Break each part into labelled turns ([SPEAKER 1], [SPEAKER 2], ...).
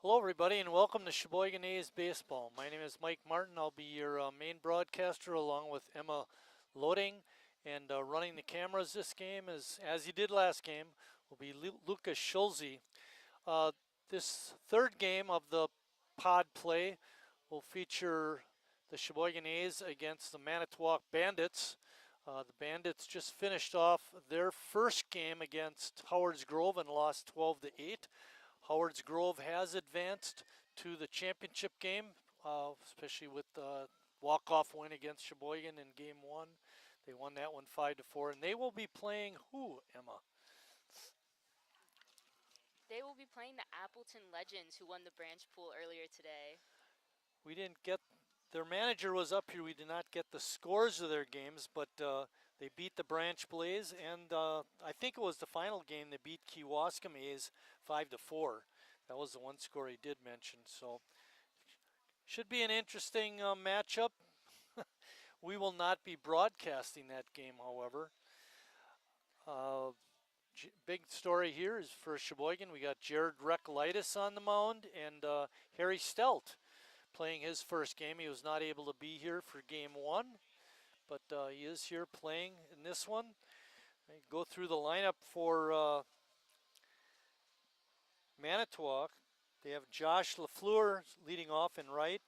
[SPEAKER 1] Hello, everybody, and welcome to Sheboygan A's Baseball. My name is Mike Martin. I'll be your main broadcaster along with Emma Loading. And running the cameras this game, as you did last game, will be Lucas Schulze. Uh, this third game of the pod play will feature the Sheboygan A's against the Manitowoc Bandits. The Bandits just finished off their first game against Howard's Grove and lost 12-8. Howard's Grove has advanced to the championship game, especially with the walk-off win against Sheboygan in Game 1. They won that one 5-4, and they will be playing who, Emma?
[SPEAKER 2] They will be playing the Appleton Legends, who won the branch pool earlier today.
[SPEAKER 1] We didn't get, their manager was up here. We did not get the scores of their games, but they beat the Branch Blaze, and I think it was the final game. They beat Kewaskum A's 5-4. That was the one score he did mention. So should be an interesting matchup. We will not be broadcasting that game, however. Big story here is for Sheboygan. We got Jared Reklitis on the mound and Harry Stelt playing his first game. He was not able to be here for Game 1, but he is here playing in this one. I go through the lineup for Manitowoc. They have Josh LaFleur leading off in right.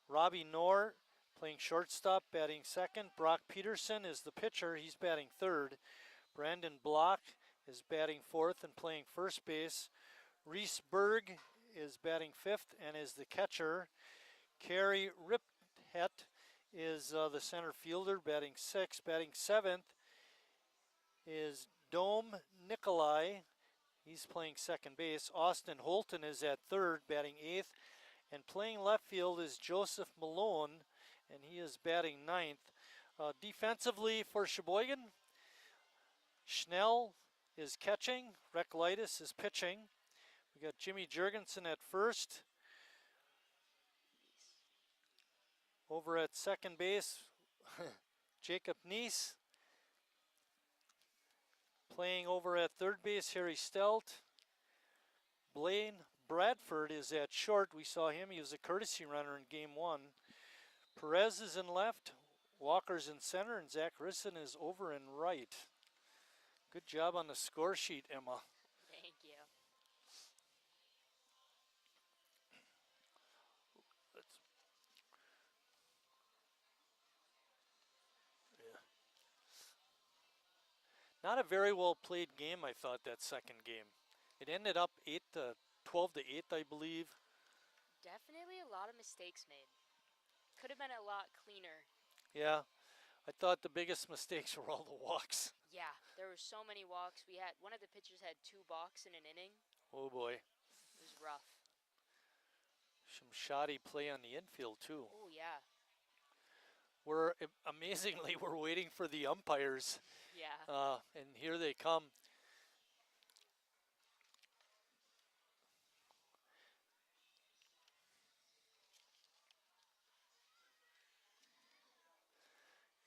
[SPEAKER 1] Robbie Knorr playing shortstop, batting second. Brock Peterson is the pitcher. He's batting third. Brandon Block is batting fourth and playing first base. Reese Berg is batting fifth and is the catcher. Kerry Riphet is the center fielder, batting sixth. Batting seventh is Dome Nikolai. He's playing second base. Austin Holton is at third, batting eighth. And playing left field is Joseph Malone, and he is batting ninth. Defensively for Sheboygan, Schnell is catching. Reklitis is pitching. We got Jimmy Jurgensen at first. Over at second base, Jacob Neese. Playing over at third base, Harry Stelt. Blaine Bradford is at short. We saw him. He was a courtesy runner in Game 1. Perez is in left. Walker's in center. And Zach Risson is over in right. Good job on the score sheet, Emma.
[SPEAKER 2] Thank you.
[SPEAKER 1] Not a very well played game, I thought, that second game. It ended up 12-8, I believe.
[SPEAKER 2] Definitely a lot of mistakes made. Could have been a lot cleaner.
[SPEAKER 1] Yeah, I thought the biggest mistakes were all the walks.
[SPEAKER 2] Yeah, there were so many walks. One of the pitchers had 2 balks in an inning.
[SPEAKER 1] Oh boy.
[SPEAKER 2] It was rough.
[SPEAKER 1] Some shoddy play on the infield too.
[SPEAKER 2] Oh yeah.
[SPEAKER 1] Amazingly, we're waiting for the umpires.
[SPEAKER 2] Yeah.
[SPEAKER 1] And here they come.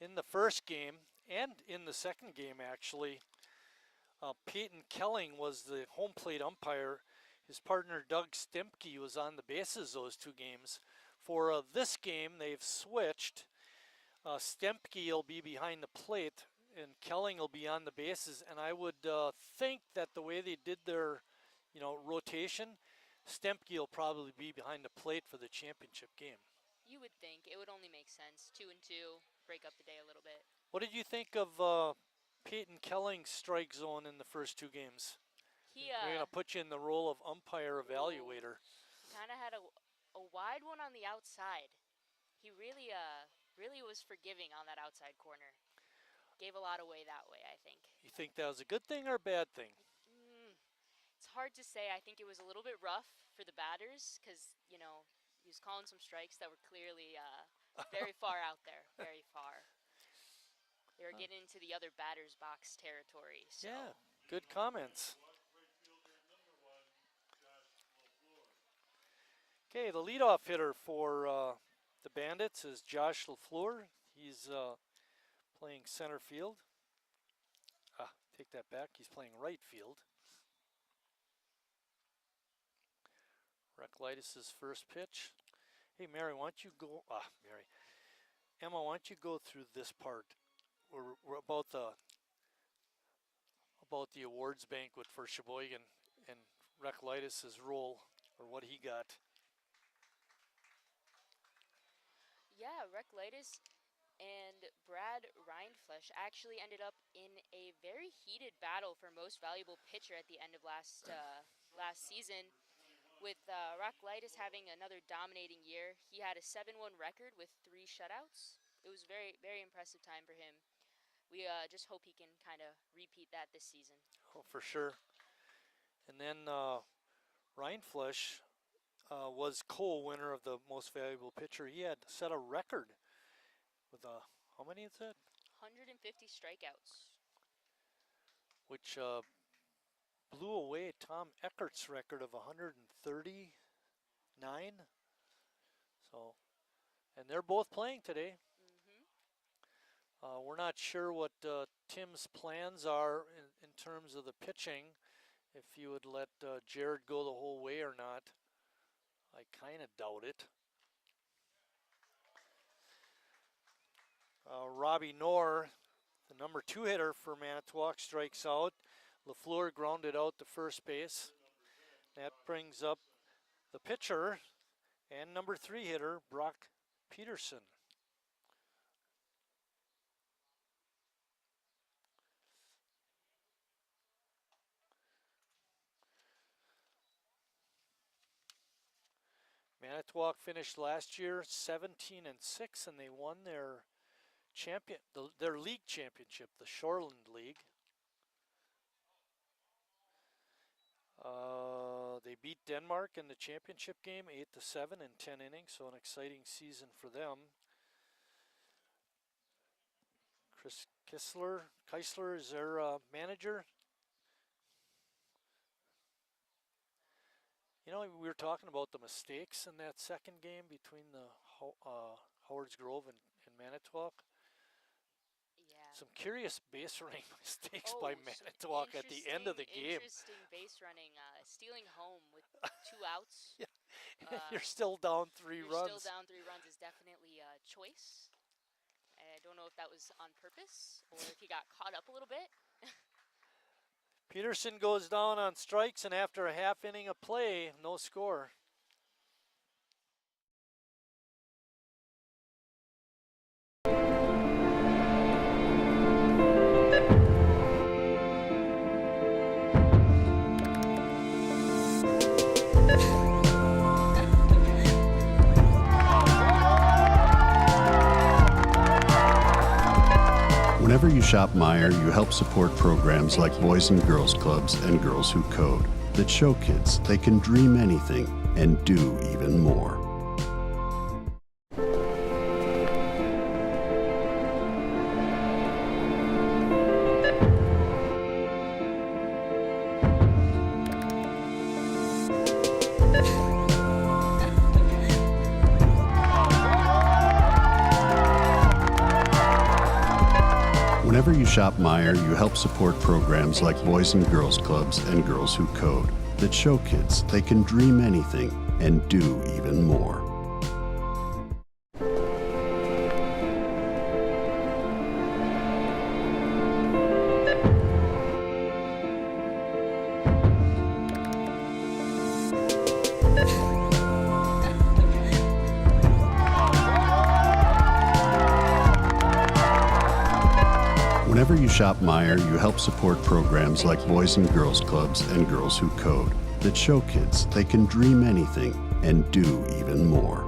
[SPEAKER 1] In the first game, and in the second game actually, Peyton Kelling was the home plate umpire. His partner Doug Stempke was on the bases those 2 games. For this game, they've switched. Stempke will be behind the plate, and Kelling will be on the bases. And I would think that the way they did their, rotation, Stempke will probably be behind the plate for the championship game.
[SPEAKER 2] You would think. It would only make sense. 2 and 2, break up the day a little bit.
[SPEAKER 1] What did you think of Peyton Kelling's strike zone in the first 2 games? We're going to put you in the role of umpire evaluator.
[SPEAKER 2] Kind of had a wide one on the outside. He really was forgiving on that outside corner. Gave a lot away that way, I think.
[SPEAKER 1] You think that was a good thing or a bad thing?
[SPEAKER 2] It's hard to say. I think it was a little bit rough for the batters because, he was calling some strikes that were clearly very far out there, very far. They were getting into the other batter's box territory. So.
[SPEAKER 1] Yeah, good comments. Okay, the leadoff hitter for the Bandits is Josh LaFleur. He's playing center field. Take that back. He's playing right field. Reclitus' first pitch. Hey, Mary, why don't you go? Mary, Emma, why don't you go through this part? We're about the awards banquet for Sheboygan and Reclitus' role or what he got.
[SPEAKER 2] Yeah, Reclitus and Brad Rindfleisch actually ended up in a very heated battle for most valuable pitcher at the end of last season. With Reclitus having another dominating year, he had a 7-1 record with 3 shutouts. It was very, very impressive time for him. We just hope he can kind of repeat that this season.
[SPEAKER 1] Oh, for sure. And then Rindfleisch was co-winner of the most valuable pitcher. He had set a record with how many is that?
[SPEAKER 2] 150 strikeouts.
[SPEAKER 1] Which blew away Tom Eckert's record of 139. So, and they're both playing today. We're not sure what Tim's plans are in terms of the pitching. If you would let Jared go the whole way or not. I kind of doubt it. Robbie Knorr, the number 2 hitter for Manitowoc, strikes out. LaFleur grounded out to first base. That brings up the pitcher and number 3 hitter, Brock Peterson. Manitowoc finished last year 17-6, and they won their their league championship, the Shoreland League. They beat Denmark in the championship game 8-7 in 10 innings, so an exciting season for them. Chris Keisler is their manager. You know, we were talking about the mistakes in that second game between the Howards Grove and Manitowoc.
[SPEAKER 2] Yeah.
[SPEAKER 1] Some curious base running mistakes by Manitowoc at the end of the game.
[SPEAKER 2] Interesting base running, stealing home with 2 outs.
[SPEAKER 1] Yeah. You're still down 3 runs.
[SPEAKER 2] Still down 3 runs is definitely a choice. I don't know if that was on purpose or if he got caught up a little bit.
[SPEAKER 1] Peterson goes down on strikes, and after a half inning of play, no score.
[SPEAKER 3] Whenever you shop Meijer, you help support programs like Boys and Girls Clubs and Girls Who Code that show kids they can dream anything and do even more. Whenever you shop Meijer, you help support programs like Boys and Girls Clubs and Girls Who Code that show kids they can dream anything and do even more. Whenever you shop Meijer, you help support programs like Boys and Girls Clubs and Girls Who Code that show kids they can dream anything and do even more.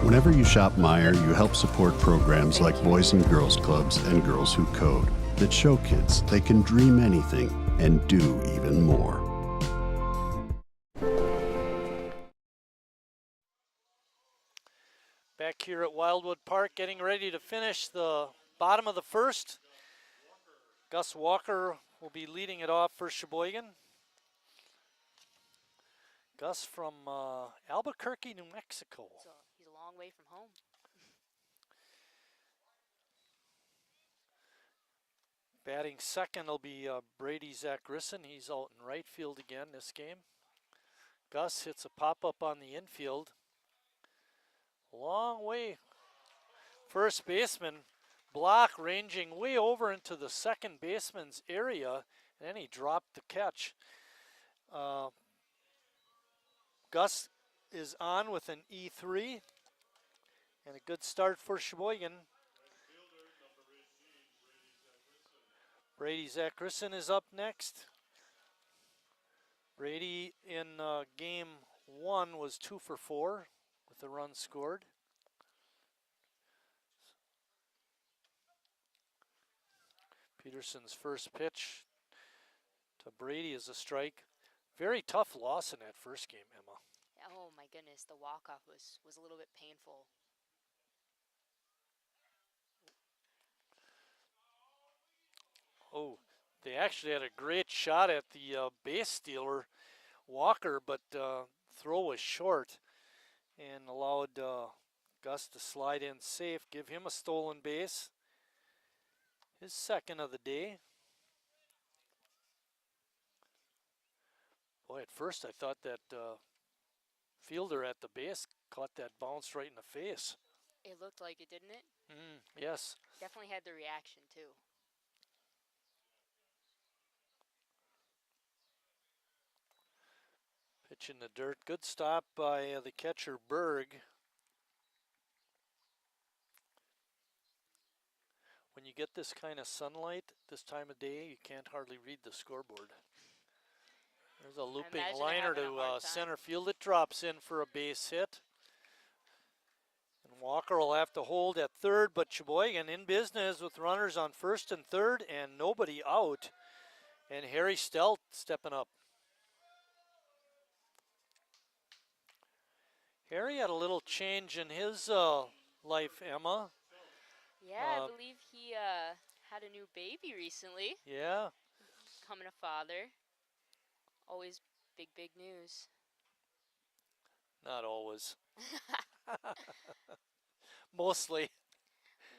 [SPEAKER 3] Whenever you shop Meijer, you help support programs like Boys and Girls Clubs and Girls Who Code that show kids they can dream anything and do even more.
[SPEAKER 1] Back here at Wildwood Park, getting ready to finish the bottom of the first. Gus Walker will be leading it off for Sheboygan. Gus from Albuquerque, New Mexico.
[SPEAKER 2] So he's a long way from home.
[SPEAKER 1] Batting second will be Brady Zachrisson. He's out in right field again this game. Gus hits a pop-up on the infield. Long way. First baseman, Block ranging way over into the second baseman's area, and then he dropped the catch. Gus is on with an E3, and a good start for Sheboygan. Brady Zachrisson is up next. Brady in game 1 was 2 for 4 with a run scored. Peterson's first pitch to Brady is a strike. Very tough loss in that first game, Emma.
[SPEAKER 2] Oh my goodness, the walk-off was a little bit painful.
[SPEAKER 1] Oh, they actually had a great shot at the base stealer, Walker, but throw was short and allowed Gus to slide in safe, give him a stolen base. His second of the day. Boy, at first I thought that fielder at the base caught that bounce right in the face.
[SPEAKER 2] It looked like it, didn't it?
[SPEAKER 1] Yes.
[SPEAKER 2] Definitely had the reaction too.
[SPEAKER 1] Pitch in the dirt. Good stop by the catcher, Berg. When you get this kind of sunlight this time of day, you can't hardly read the scoreboard. There's a looping liner to center field. It drops in for a base hit. And Walker will have to hold at third, but Sheboygan in business with runners on first and third and nobody out. And Harry Stelt stepping up. Harry had a little change in his life, Emma.
[SPEAKER 2] Yeah, I believe he had a new baby recently.
[SPEAKER 1] Yeah.
[SPEAKER 2] Becoming a father. Always big news.
[SPEAKER 1] Not always. Mostly.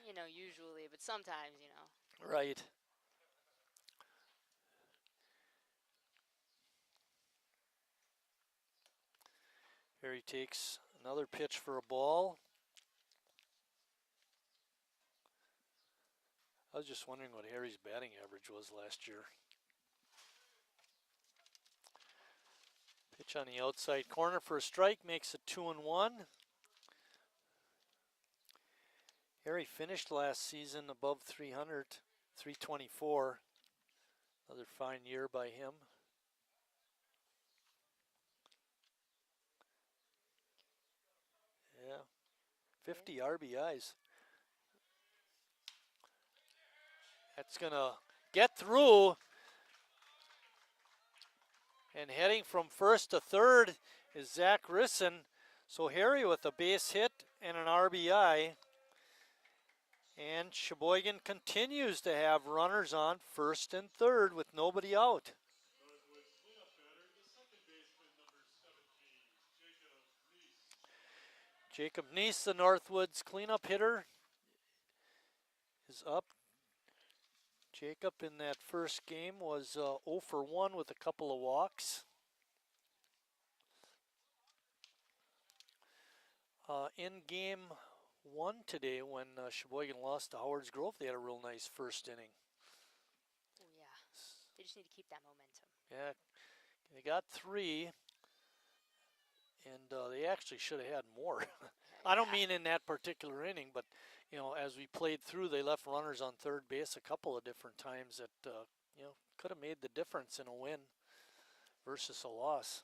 [SPEAKER 2] You know, usually, but sometimes, you know.
[SPEAKER 1] Right. Here he takes another pitch for a ball. I was just wondering what Harry's batting average was last year. Pitch on the outside corner for a strike, makes it 2-1. Harry finished last season above 300, 324. Another fine year by him. Yeah, 50 RBIs. That's going to get through. And heading from first to third is Zachrisson. So Harry with a base hit and an RBI. And Sheboygan continues to have runners on first and third with nobody out. Jacob Neese, the Northwoods cleanup hitter, is up. Jacob in that first game was 0 for 1 with a couple of walks. In game 1 today, when Sheboygan lost to Howard's Grove, they had a real nice first inning.
[SPEAKER 2] Oh, yeah. They just need to keep that momentum.
[SPEAKER 1] Yeah, they got 3, and they actually should have had more. I don't mean in that particular inning, but you know, as we played through, they left runners on third base a couple of different times that you know, could have made the difference in a win versus a loss.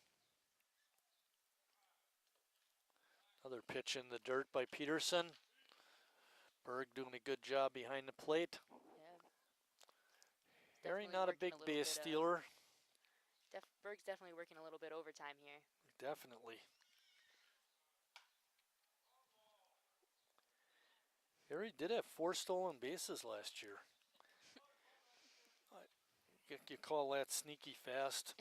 [SPEAKER 1] Another pitch in the dirt by Peterson. Berg doing a good job behind the plate.
[SPEAKER 2] Yeah.
[SPEAKER 1] Harry not a big base stealer.
[SPEAKER 2] Berg's definitely working a little bit overtime here.
[SPEAKER 1] Definitely. Harry did have 4 stolen bases last year. You call that sneaky fast.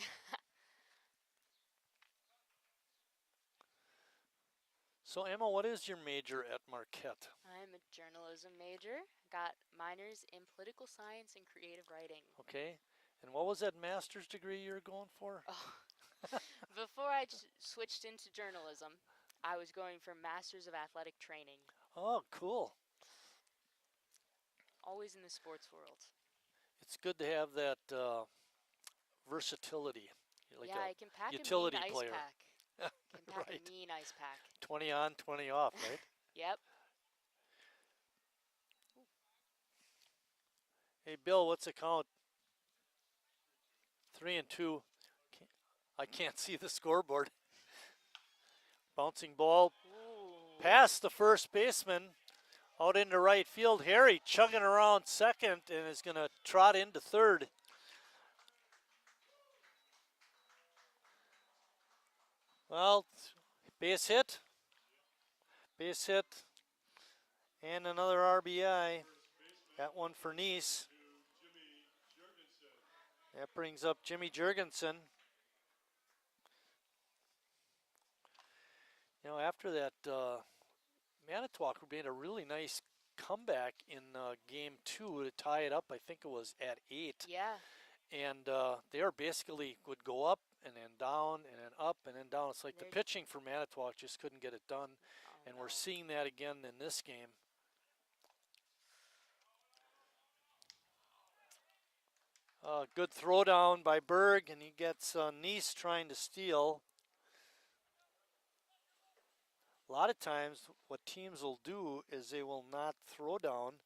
[SPEAKER 1] So Emma, what is your major at Marquette?
[SPEAKER 2] I'm a journalism major. Got minors in political science and creative writing.
[SPEAKER 1] Okay. And what was that master's degree you were going for?
[SPEAKER 2] Oh. Before I switched into journalism, I was going for Masters of Athletic Training.
[SPEAKER 1] Oh, cool.
[SPEAKER 2] Always in the sports world.
[SPEAKER 1] It's good to have that versatility. Like
[SPEAKER 2] yeah,
[SPEAKER 1] a
[SPEAKER 2] I can pack
[SPEAKER 1] utility
[SPEAKER 2] a mean
[SPEAKER 1] player.
[SPEAKER 2] ice pack. Can pack
[SPEAKER 1] Right.
[SPEAKER 2] a mean ice pack.
[SPEAKER 1] 20 on, 20 off, right?
[SPEAKER 2] Yep.
[SPEAKER 1] Hey, Bill, what's the count? 3-2. I can't see the scoreboard. Bouncing ball
[SPEAKER 2] Ooh.
[SPEAKER 1] past the first baseman, out into right field. Harry chugging around second and is going to trot into third. Well, base hit, and another RBI. That one for Nice. That brings up Jimmy Jurgensen. You know, after that, Manitowoc made a really nice comeback in game 2 to tie it up. I think it was at 8.
[SPEAKER 2] Yeah.
[SPEAKER 1] And they are basically would go up and then down and then up and then down. It's like the pitching for Manitowoc just couldn't get it done. And we're seeing that again in this game. Good throwdown by Berg, and he gets Nice trying to steal. A lot of times what teams will do is they will not throw down,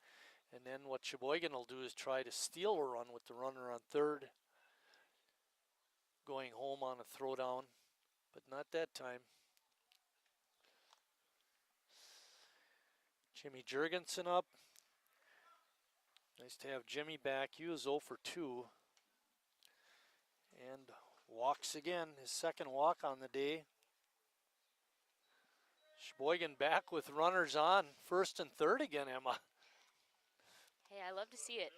[SPEAKER 1] and then what Sheboygan will do is try to steal a run with the runner on third, going home on a throwdown, but not that time. Jimmy Jurgensen up. Nice to have Jimmy back. He was 0 for 2. And walks again, his second walk on the day. Sheboygan back with runners on, first and third again, Emma.
[SPEAKER 2] Hey, I love to see it.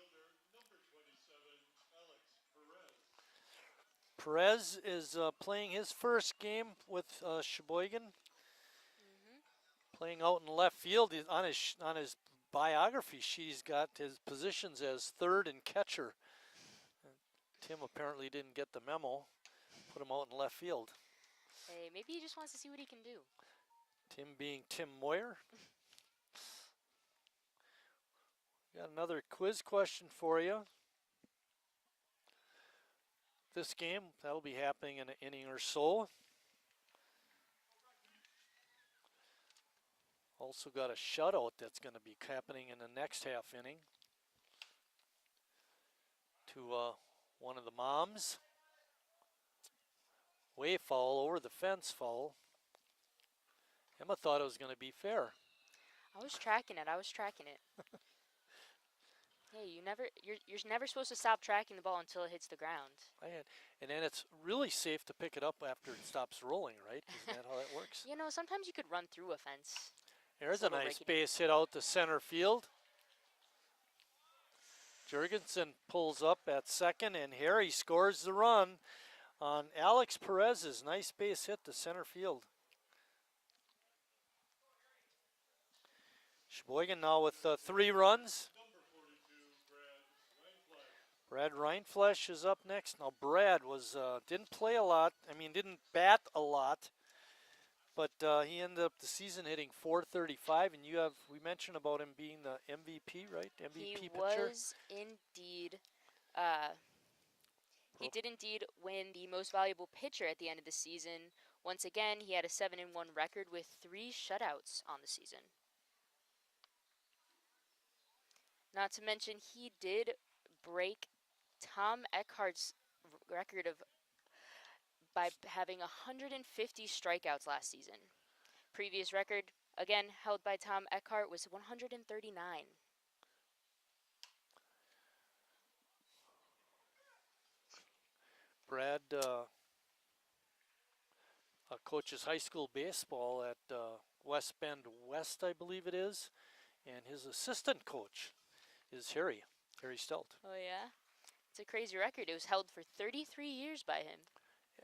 [SPEAKER 1] Perez is playing his first game with Sheboygan. Playing out in left field. On his biography sheet, he's got his positions as third and catcher. Tim apparently didn't get the memo. Put him out in left field.
[SPEAKER 2] Hey, maybe he just wants to see what he can do.
[SPEAKER 1] Tim being Tim Moyer. Got another quiz question for you. This game, that'll be happening in an inning or so. Also got a shutout that's going to be happening in the next half inning. To one of the moms. Way foul, over the fence foul. Emma thought it was going to be fair.
[SPEAKER 2] I was tracking it. Hey, you're never supposed to stop tracking the ball until it hits the ground.
[SPEAKER 1] And then it's really safe to pick it up after it stops rolling, right? Isn't that how that works?
[SPEAKER 2] You know, sometimes you could run through a fence.
[SPEAKER 1] There's a nice base hit out to center field. Jurgensen pulls up at second, and Harry scores the run on Alex Perez's nice base hit to center field. Sheboygan now with 3 runs. Brad Reinflesch is up next. Now Brad didn't play a lot. Didn't bat a lot, but he ended up the season hitting .435. And we mentioned about him being the MVP, right? MVP
[SPEAKER 2] he
[SPEAKER 1] pitcher.
[SPEAKER 2] Was indeed. He did indeed win the most valuable pitcher at the end of the season. Once again, he had a 7-1 record with 3 shutouts on the season. Not to mention, he did break Tom Eckhart's record by having 150 strikeouts last season. Previous record, again, held by Tom Eckhart, was 139.
[SPEAKER 1] Brad coaches high school baseball at West Bend West, I believe it is, and his assistant coach is Harry Stelt.
[SPEAKER 2] Oh, yeah? It's a crazy record. It was held for 33 years by him.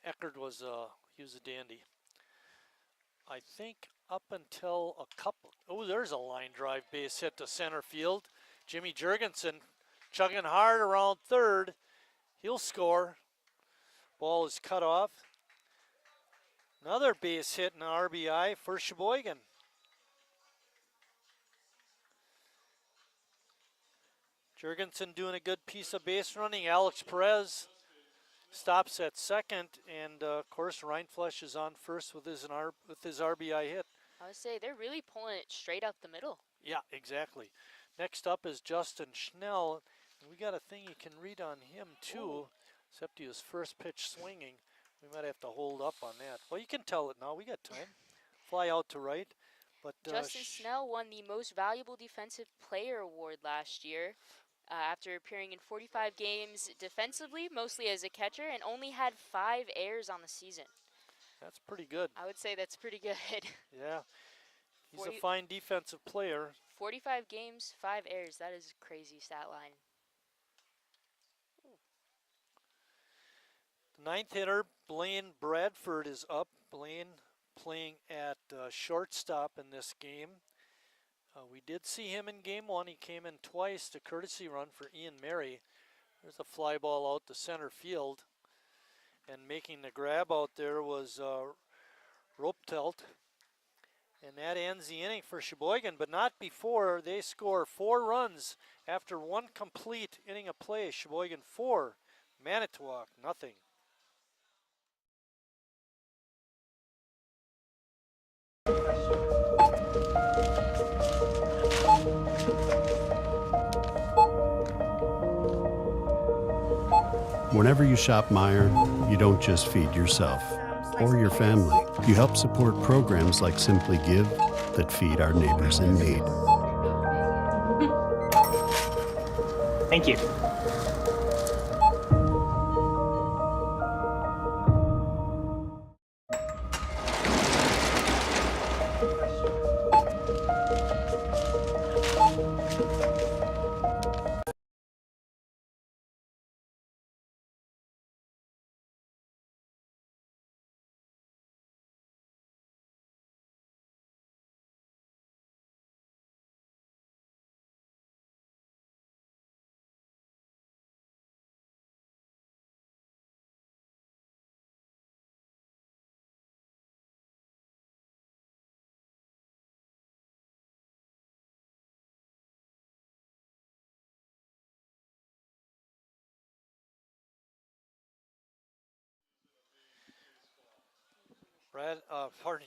[SPEAKER 1] Eckerd was he was a dandy. I think up until a couple. Oh, there's a line drive base hit to center field. Jimmy Jurgensen chugging hard around third. He'll score. Ball is cut off. Another base hit and RBI for Sheboygan. Jurgensen doing a good piece of base running. Alex Perez stops at second, and of course Reinflesch is on first with his RBI hit.
[SPEAKER 2] I would say they're really pulling it straight up the middle.
[SPEAKER 1] Yeah, exactly. Next up is Justin Schnell. We got a thing you can read on him too, except he was first pitch swinging. We might have to hold up on that. Well, you can tell it now. We got time. Fly out to right. But
[SPEAKER 2] Justin Snell won the Most Valuable Defensive Player award last year after appearing in 45 games defensively, mostly as a catcher, and only had 5 errors on the season.
[SPEAKER 1] That's pretty good.
[SPEAKER 2] I would say that's pretty good.
[SPEAKER 1] Yeah. He's a fine defensive player.
[SPEAKER 2] 45 games, 5 errors. That is a crazy stat line.
[SPEAKER 1] The ninth hitter, Blaine Bradford, is up. Blaine playing at shortstop in this game. We did see him in game one. He came in twice to courtesy run for Ian Mary. There's a fly ball out to center field. And making the grab out there was Roptelt. And that ends the inning for Sheboygan, but not before they score 4 runs after 1 complete inning of play. Sheboygan 4, Manitowoc nothing.
[SPEAKER 3] Whenever you shop Meijer, you don't just feed yourself or your family. You help support programs like Simply Give that feed our neighbors in need.
[SPEAKER 4] Thank you.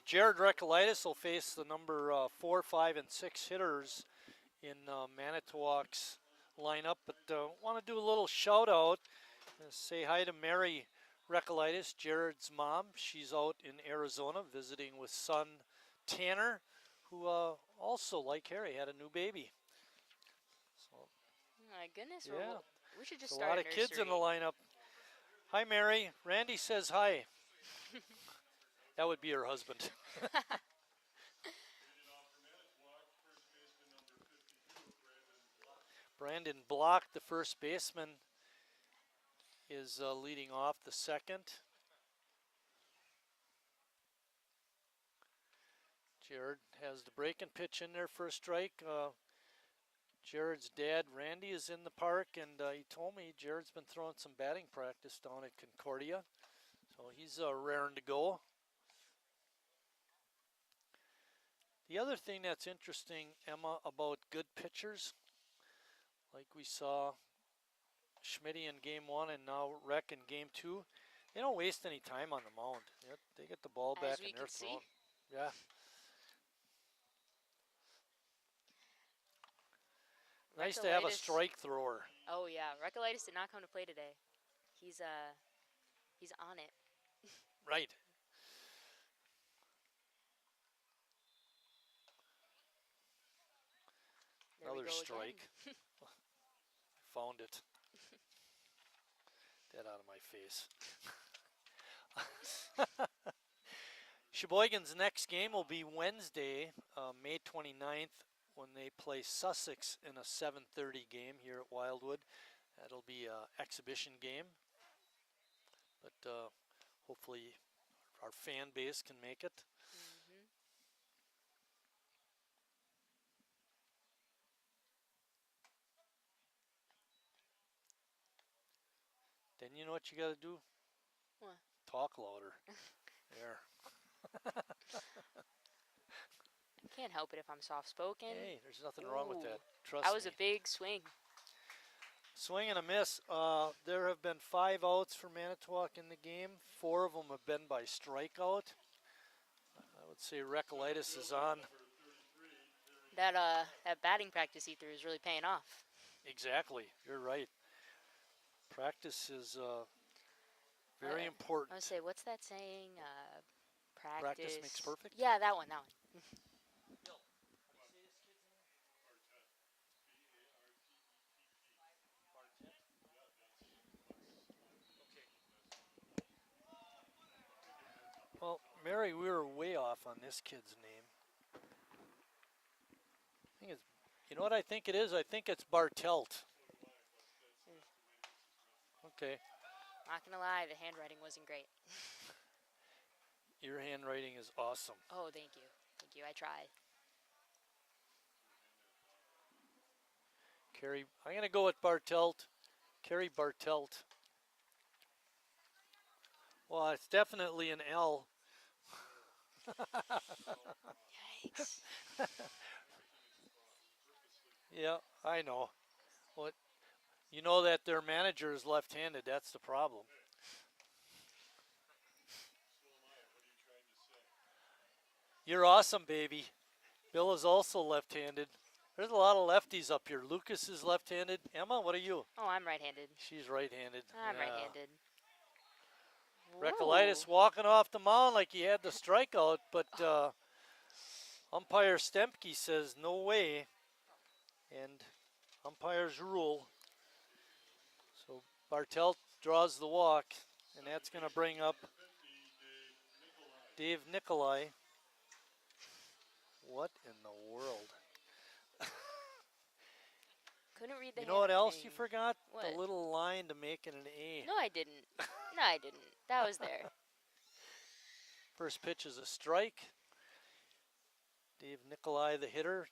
[SPEAKER 1] Jared Recolitis will face the number 4, 5, and 6 hitters in Manitowoc's lineup. But want to do a little shout out. Say hi to Mary Recolitis, Jared's mom. She's out in Arizona visiting with son Tanner, who also, like Harry, had a new baby. So,
[SPEAKER 2] My goodness,
[SPEAKER 1] yeah,
[SPEAKER 2] we should just
[SPEAKER 1] a
[SPEAKER 2] start
[SPEAKER 1] lot of kids in the lineup. Hi, Mary. Randy says hi. That would be her husband. Brandon Block, the first baseman, is leading off the second. Jared has the breaking pitch in there for a strike. Jared's dad, Randy, is in the park, and he told me Jared's been throwing some batting practice down at Concordia. So he's raring to go. The other thing that's interesting, Emma, about good pitchers, like we saw Schmitty in game 1 and now Reck in game 2, they don't waste any time on the mound. They get the ball back and they're throwing. Yeah. Nice to have a strike thrower.
[SPEAKER 2] Oh yeah, Recolitis did not come to play today. He's on it.
[SPEAKER 1] Right. Another strike. Found it. That out of my face. Sheboygan's next game will be Wednesday, May 29th, when they play Sussex in a 7:30 game here at Wildwood. That'll be an exhibition game, but hopefully our fan base can make it.
[SPEAKER 2] Mm-hmm.
[SPEAKER 1] Then you know what you got to do?
[SPEAKER 2] What?
[SPEAKER 1] Talk louder. There.
[SPEAKER 2] Can't help it if I'm soft-spoken.
[SPEAKER 1] Hey, there's nothing wrong with that.
[SPEAKER 2] Ooh,
[SPEAKER 1] Trust
[SPEAKER 2] that was
[SPEAKER 1] me.
[SPEAKER 2] a big swing.
[SPEAKER 1] Swing and a miss. There have been 5 outs for Manitowoc in the game. 4 of them have been by strikeout. I would say Recolytis is on.
[SPEAKER 2] That batting practice he threw is really paying off.
[SPEAKER 1] Exactly. You're right. Practice is very important.
[SPEAKER 2] I would say, what's that saying?
[SPEAKER 1] Practice makes perfect?
[SPEAKER 2] Yeah, that one.
[SPEAKER 1] Well, Mary, we were way off on this kid's name. I think it's, you know what I think it is? I think it's Bartelt. Okay.
[SPEAKER 2] Not gonna lie, the handwriting wasn't great.
[SPEAKER 1] Your handwriting is awesome.
[SPEAKER 2] Oh, thank you. Thank you. I tried.
[SPEAKER 1] Carrie, I'm going to go with Bartelt. Carrie Bartelt. Well, it's definitely an L.
[SPEAKER 2] Yikes.
[SPEAKER 1] Yeah, I know. Well, you know that their manager is left-handed. That's the problem. You're awesome, baby. Bill is also left-handed. There's a lot of lefties up here. Lucas is left-handed. Emma, what are you?
[SPEAKER 2] Oh, I'm right-handed.
[SPEAKER 1] She's right-handed.
[SPEAKER 2] I'm right-handed.
[SPEAKER 1] Recolytis walking off the mound like he had the strikeout, but umpire Stempke says no way, and umpires rule. So Bartelt draws the walk, and that's going to bring up Dave Nikolai. What in the world?
[SPEAKER 2] Couldn't read the
[SPEAKER 1] You know what else you
[SPEAKER 2] handwriting.
[SPEAKER 1] forgot?
[SPEAKER 2] What?
[SPEAKER 1] The little line to make it an A.
[SPEAKER 2] No, I didn't. No, I didn't. That was there.
[SPEAKER 1] First pitch is a strike. Dave Nikolai, the hitter.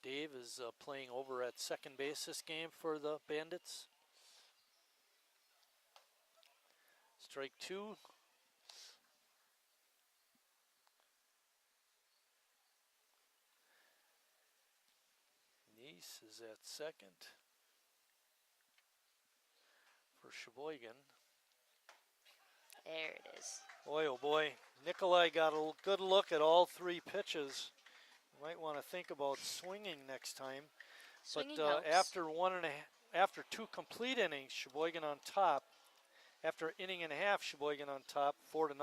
[SPEAKER 1] Dave is playing over at second base this game for the Bandits. Strike 2. Nice is at second for Sheboygan.
[SPEAKER 2] There it is.
[SPEAKER 1] Boy, oh boy. Nikolai got a good look at all 3 pitches. You might want to think about swinging next time.
[SPEAKER 2] Swinging
[SPEAKER 1] But
[SPEAKER 2] helps.
[SPEAKER 1] after 2 complete innings, Sheboygan on top. After an inning and a half, Sheboygan on top, 4-0.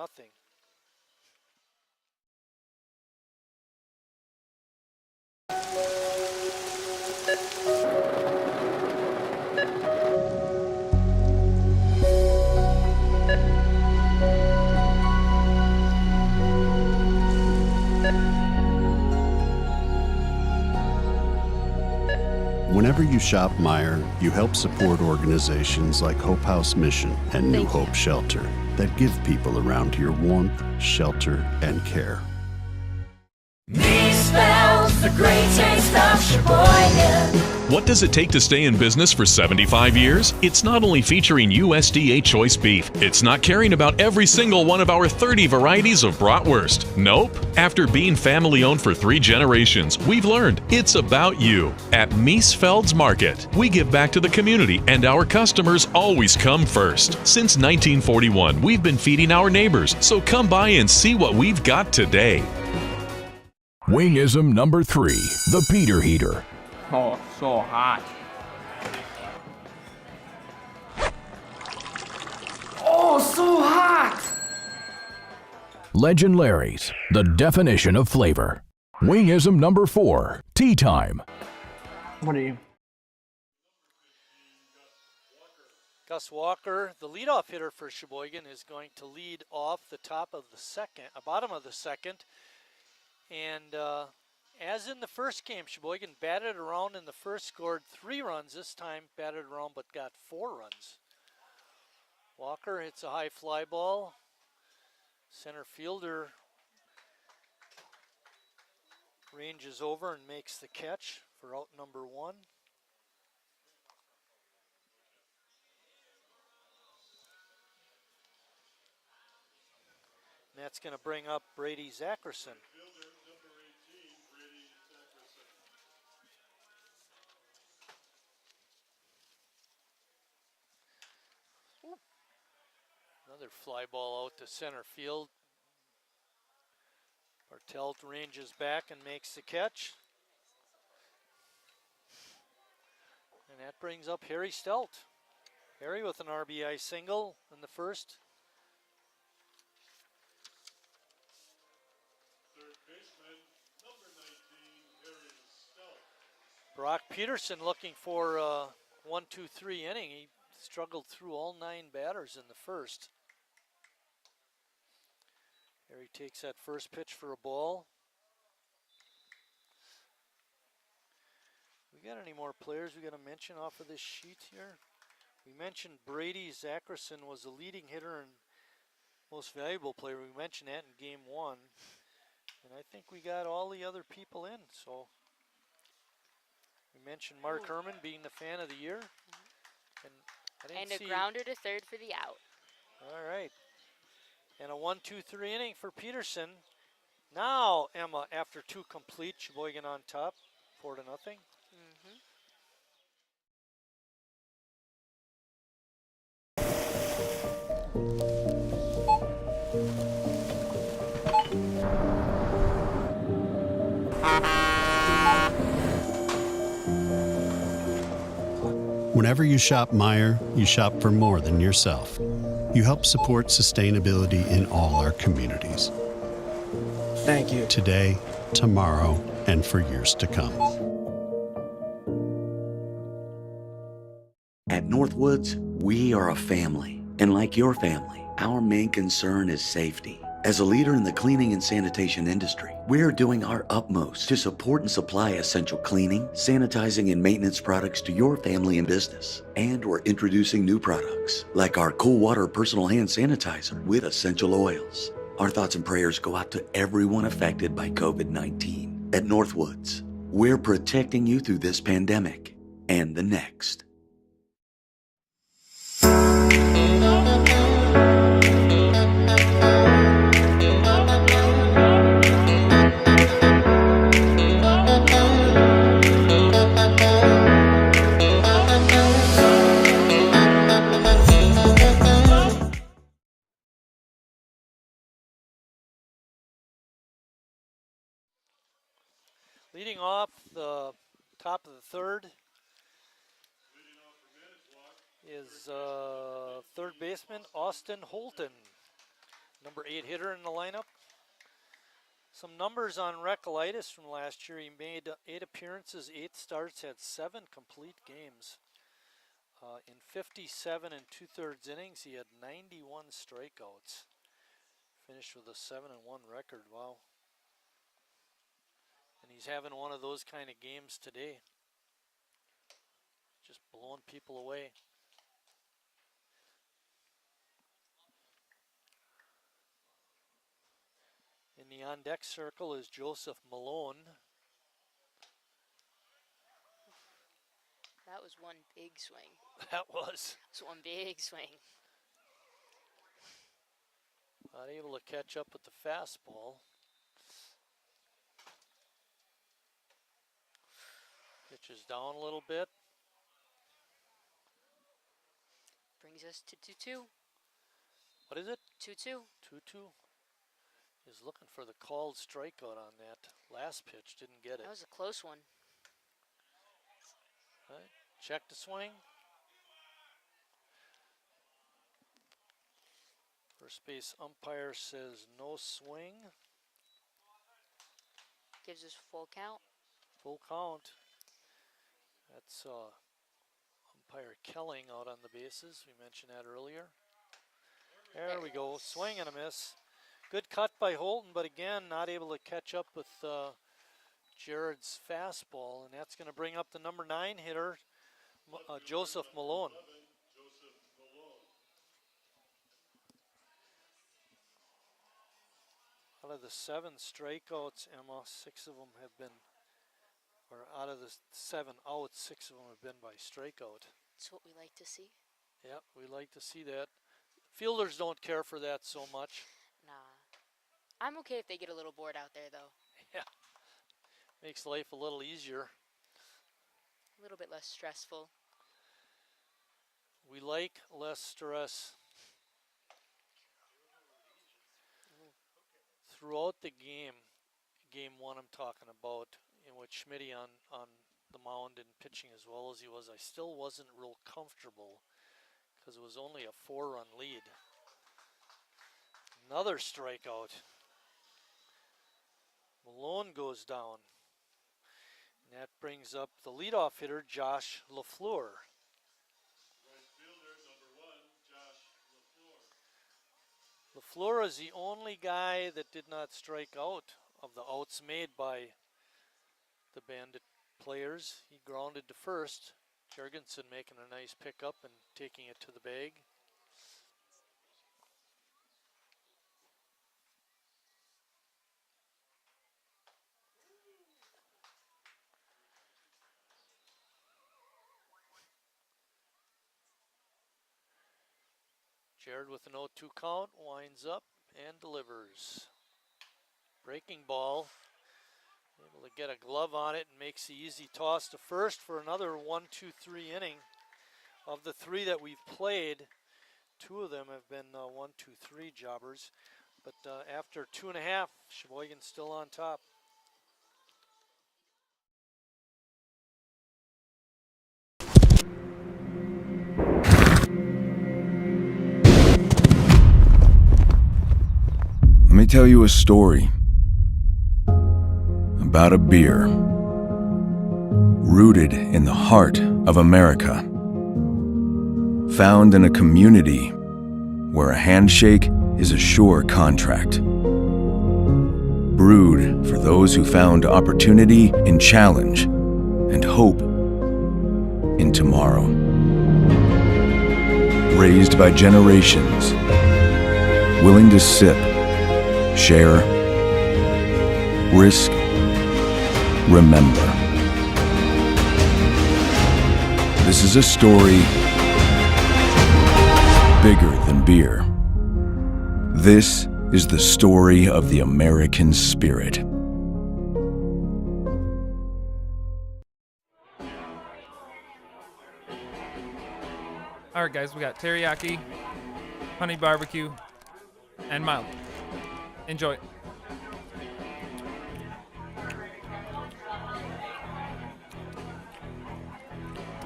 [SPEAKER 3] Whenever you shop Meijer, you help support organizations like Hope House Mission and New
[SPEAKER 2] Thank you.
[SPEAKER 3] Hope Shelter that give people around here warmth, shelter, and care.
[SPEAKER 5] Me spells the great taste of Sheboygan.
[SPEAKER 6] What does it take to stay in business for 75 years? It's not only featuring USDA choice beef. It's not caring about every single one of our 30 varieties of bratwurst. Nope. After being family owned for 3 generations, we've learned it's about you. At Miesfeld's Market, we give back to the community and our customers always come first. Since 1941, we've been feeding our neighbors, so come by and see what we've got today.
[SPEAKER 7] Wingism number 3, the Peter Heater.
[SPEAKER 8] Oh, so hot. Oh, so hot!
[SPEAKER 7] Legend Larry's, the definition of flavor. Wingism number 4, Tea Time.
[SPEAKER 8] What are you?
[SPEAKER 1] Gus Walker, the leadoff hitter for Sheboygan, is going to lead off the top of the second, bottom of the second. And as in the first game, Sheboygan batted around in the first, scored 3 runs. This time batted around but got 4 runs. Walker hits a high fly ball. Center fielder ranges over and makes the catch for out number 1. And that's going to bring up Brady Zackerson. Another fly ball out to center field. Bartelt ranges back and makes the catch. And that brings up Harry Stelt. Harry with an RBI single in the first.
[SPEAKER 9] Third baseman, number 19, Harry Stelt.
[SPEAKER 1] Brock Peterson looking for a 1-2-3 inning. He struggled through all 9 batters in the first. Harry takes that first pitch for a ball. We got any more players we got to mention off of this sheet here? We mentioned Brady Zackerson was the leading hitter and most valuable player. We mentioned that in game 1. And I think we got all the other people in. So we mentioned Mark Herman being the fan of the year. And I didn't
[SPEAKER 2] And
[SPEAKER 1] see
[SPEAKER 2] a grounder to third for the out.
[SPEAKER 1] All right. And a 1-2-3 inning for Peterson. Now Emma, after 2 complete, Sheboygan on top, 4-0.
[SPEAKER 2] Mm-hmm.
[SPEAKER 3] Whenever you shop Meijer, you shop for more than yourself. You help support sustainability in all our communities.
[SPEAKER 10] Thank you.
[SPEAKER 3] Today, tomorrow, and for years to come.
[SPEAKER 11] At Northwoods, we are a family. And like your family, our main concern is safety. As a leader in the cleaning and sanitation industry, we're doing our utmost to support and supply essential cleaning, sanitizing, and maintenance products to your family and business. And we're introducing new products, like our Cool Water Personal Hand Sanitizer with essential oils. Our thoughts and prayers go out to everyone affected by COVID-19. At Northwoods, we're protecting you through this pandemic and the next.
[SPEAKER 1] Leading off the top of the third is third baseman Austin Holton, number 8 hitter in the lineup. Some numbers on Recolytis from last year. He made 8 appearances, 8 starts, had 7 complete games. In 57 and 2/3 innings, he had 91 strikeouts. Finished with a 7-1 record. Wow. And he's having one of those kind of games today. Just blowing people away. In the on-deck circle is Joseph Malone.
[SPEAKER 2] That was one big swing.
[SPEAKER 1] That was.
[SPEAKER 2] That's one big swing.
[SPEAKER 1] Not able to catch up with the fastball. Pitches down a little bit.
[SPEAKER 2] Brings us to 2-2.
[SPEAKER 1] What is it?
[SPEAKER 2] 2-2.
[SPEAKER 1] 2-2. He's looking for the called strikeout on that last pitch. Didn't get it.
[SPEAKER 2] That was a close one.
[SPEAKER 1] All right. Check the swing. First base umpire says no swing.
[SPEAKER 2] Gives us full count.
[SPEAKER 1] Full count. That's umpire Kelling out on the bases. We mentioned that earlier. There we go. Swing and a miss. Good cut by Holton, but again, not able to catch up with Jared's fastball, and that's going to bring up the number 9 hitter, Joseph Malone.
[SPEAKER 9] Joseph Malone.
[SPEAKER 1] Out of the 7 strikeouts, Emma, 6 of them have been, or out of the 7 outs, 6 of them have been by strikeout.
[SPEAKER 2] That's what we like to see.
[SPEAKER 1] Yeah, we like to see that. Fielders don't care for that so much.
[SPEAKER 2] Nah. I'm okay if they get a little bored out there, though.
[SPEAKER 1] Yeah, makes life a little easier.
[SPEAKER 2] A little bit less stressful.
[SPEAKER 1] We like less stress. Throughout the game, game 1 I'm talking about, in which Schmitty on the mound and pitching as well as he was, I still wasn't real comfortable because it was only a 4-run lead. Another strikeout. Malone goes down. And that brings up the leadoff hitter, Josh LaFleur.
[SPEAKER 9] Right fielder, number 1, Josh LaFleur.
[SPEAKER 1] LaFleur is the only guy that did not strike out of the outs made by the Bandit players. He grounded to first. Jurgensen making a nice pickup and taking it to the bag. Jared with an 0-2 count, winds up and delivers. Breaking ball. Able to get a glove on it and makes the easy toss to first for another 1-2-3 inning. Of the 3 that we've played, 2 of them have been 1-2-3 jobbers. But after 2.5, Sheboygan's still on top.
[SPEAKER 12] Let me tell you a story about a beer rooted in the heart of America, found in a community where a handshake is a sure contract, brewed for those who found opportunity in challenge and hope in tomorrow, raised by generations willing to sip, share, risk, remember. This is a story bigger than beer. This is the story of the American spirit.
[SPEAKER 13] All right, guys, we got teriyaki, honey barbecue, and mild. Enjoy.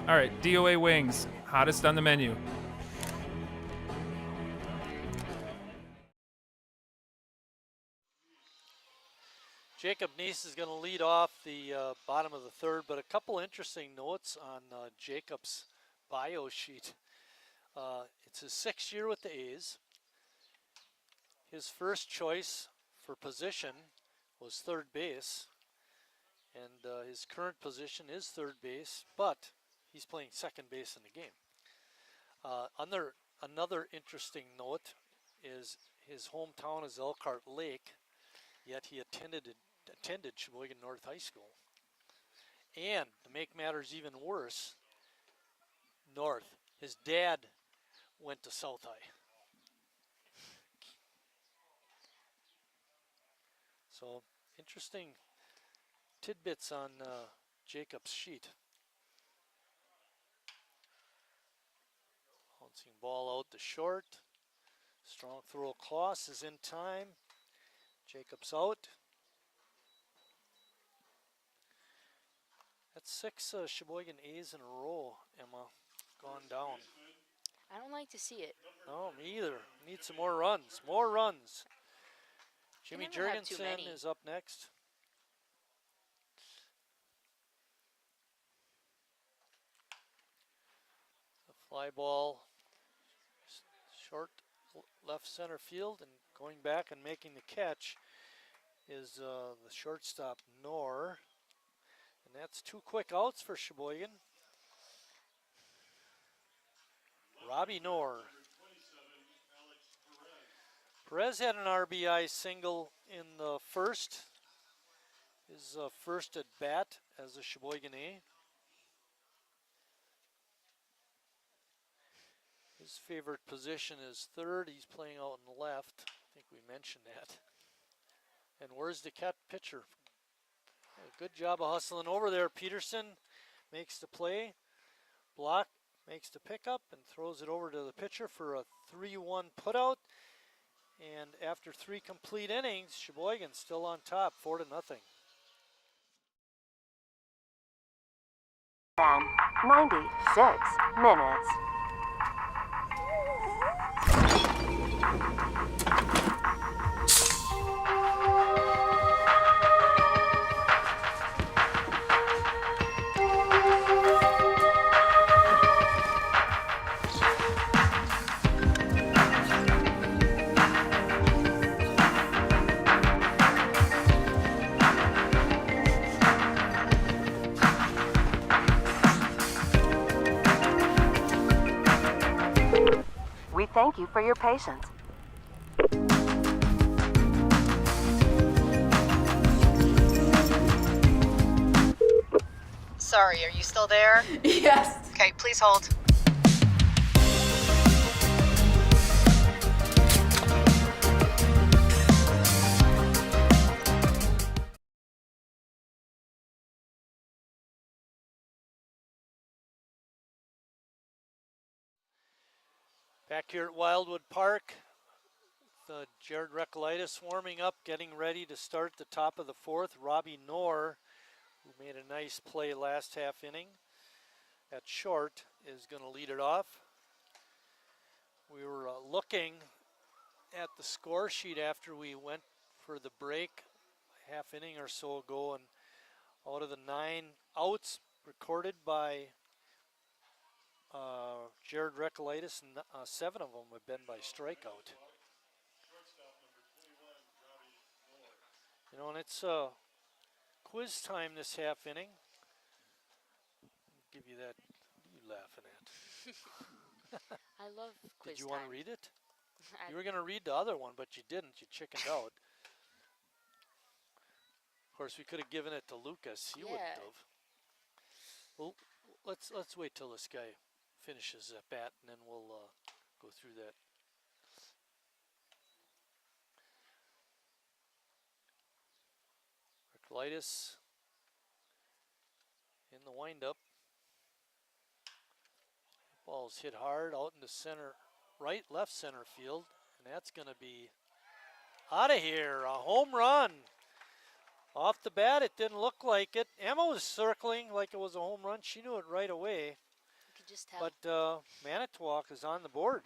[SPEAKER 13] All right, DOA wings, hottest on the menu.
[SPEAKER 1] Jacob Neese is going to lead off the bottom of the 3rd, but a couple interesting notes on Jacob's bio sheet. It's his 6th year with the A's. His first choice for position was 3rd base, and his current position is 3rd base, but he's playing 2nd base in the game. Another interesting note is his hometown is Elkhart Lake, yet he attended Sheboygan North High School. And to make matters even worse, North, his dad went to South High. So interesting tidbits on Jacob's sheet. Bouncing ball out to short. Strong throw. Kloss is in time. Jacob's out. That's 6 Sheboygan A's in a row, Emma, gone down.
[SPEAKER 2] I don't like to see it.
[SPEAKER 1] No, me either. Need some more runs. More runs. Jimmy
[SPEAKER 2] never have too
[SPEAKER 1] Jurgensen
[SPEAKER 2] many.
[SPEAKER 1] is up next. The fly ball, short left center field, and going back and making the catch is the shortstop Knorr. And that's 2 quick outs for Sheboygan. Robbie Knorr. Perez had an RBI single in the first. His first at bat as a Sheboygan A. His favorite position is third. He's playing out in the left. I think we mentioned that. And where's the pitcher? Good job of hustling over there. Peterson makes the play. Block makes the pickup and throws it over to the pitcher for a 3-1 putout. And after 3 complete innings, Sheboygan still on top, 4-0.
[SPEAKER 14] 96 minutes. We thank you for your patience.
[SPEAKER 15] Sorry, are you still there?
[SPEAKER 16] Yes.
[SPEAKER 15] Okay, please hold.
[SPEAKER 1] Back here at Wildwood Park, Jared Recolitis warming up, getting ready to start the top of the 4th. Robbie Knorr, who made a nice play last half inning at short, is going to lead it off. We were looking at the score sheet after we went for the break half inning or so ago, and out of the 9 outs recorded by Jared Recolitis, 7 of them have been by strikeout. You know, and it's quiz time this half inning. Give you that. What are you laughing at?
[SPEAKER 2] I love quiz
[SPEAKER 1] Did you
[SPEAKER 2] time.
[SPEAKER 1] want to read it? You were going to read the other one, but you didn't. You chickened out. Of course, we could have given it to Lucas. He wouldn't have. Well, let's wait till this guy finishes at bat, and then we'll go through that. Recolitis in the windup. Ball's hit hard out into center, left center field, and that's going to be out of here. A home run. Off the bat, it didn't look like it. Emma was circling like it was a home run. She knew it right away.
[SPEAKER 2] You could just tell.
[SPEAKER 1] But Manitowoc is on the board.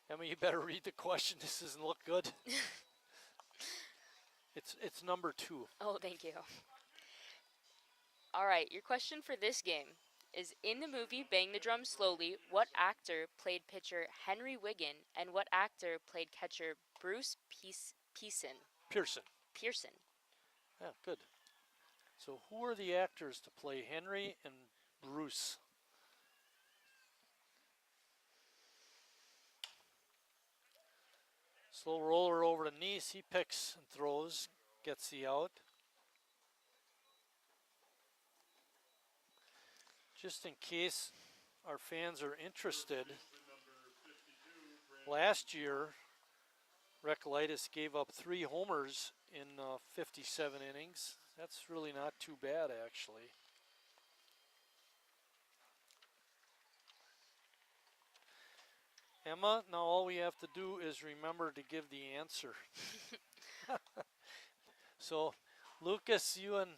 [SPEAKER 1] Emma, you better read the question. This doesn't look good. It's number 2.
[SPEAKER 2] Oh, thank you. All right, your question for this game is, in the movie Bang the Drum Slowly, what actor played pitcher Henry Wiggin and what actor played catcher Bruce Pearson?
[SPEAKER 1] Pearson. Yeah, good. So who are the actors to play Henry and Bruce? Slow roller over to Neese. He picks and throws, gets the out. Just in case our fans are interested, last year, Recolitis gave up 3 homers in 57 innings. That's really not too bad, actually. Emma, now all we have to do is remember to give the answer. So, Lucas, you and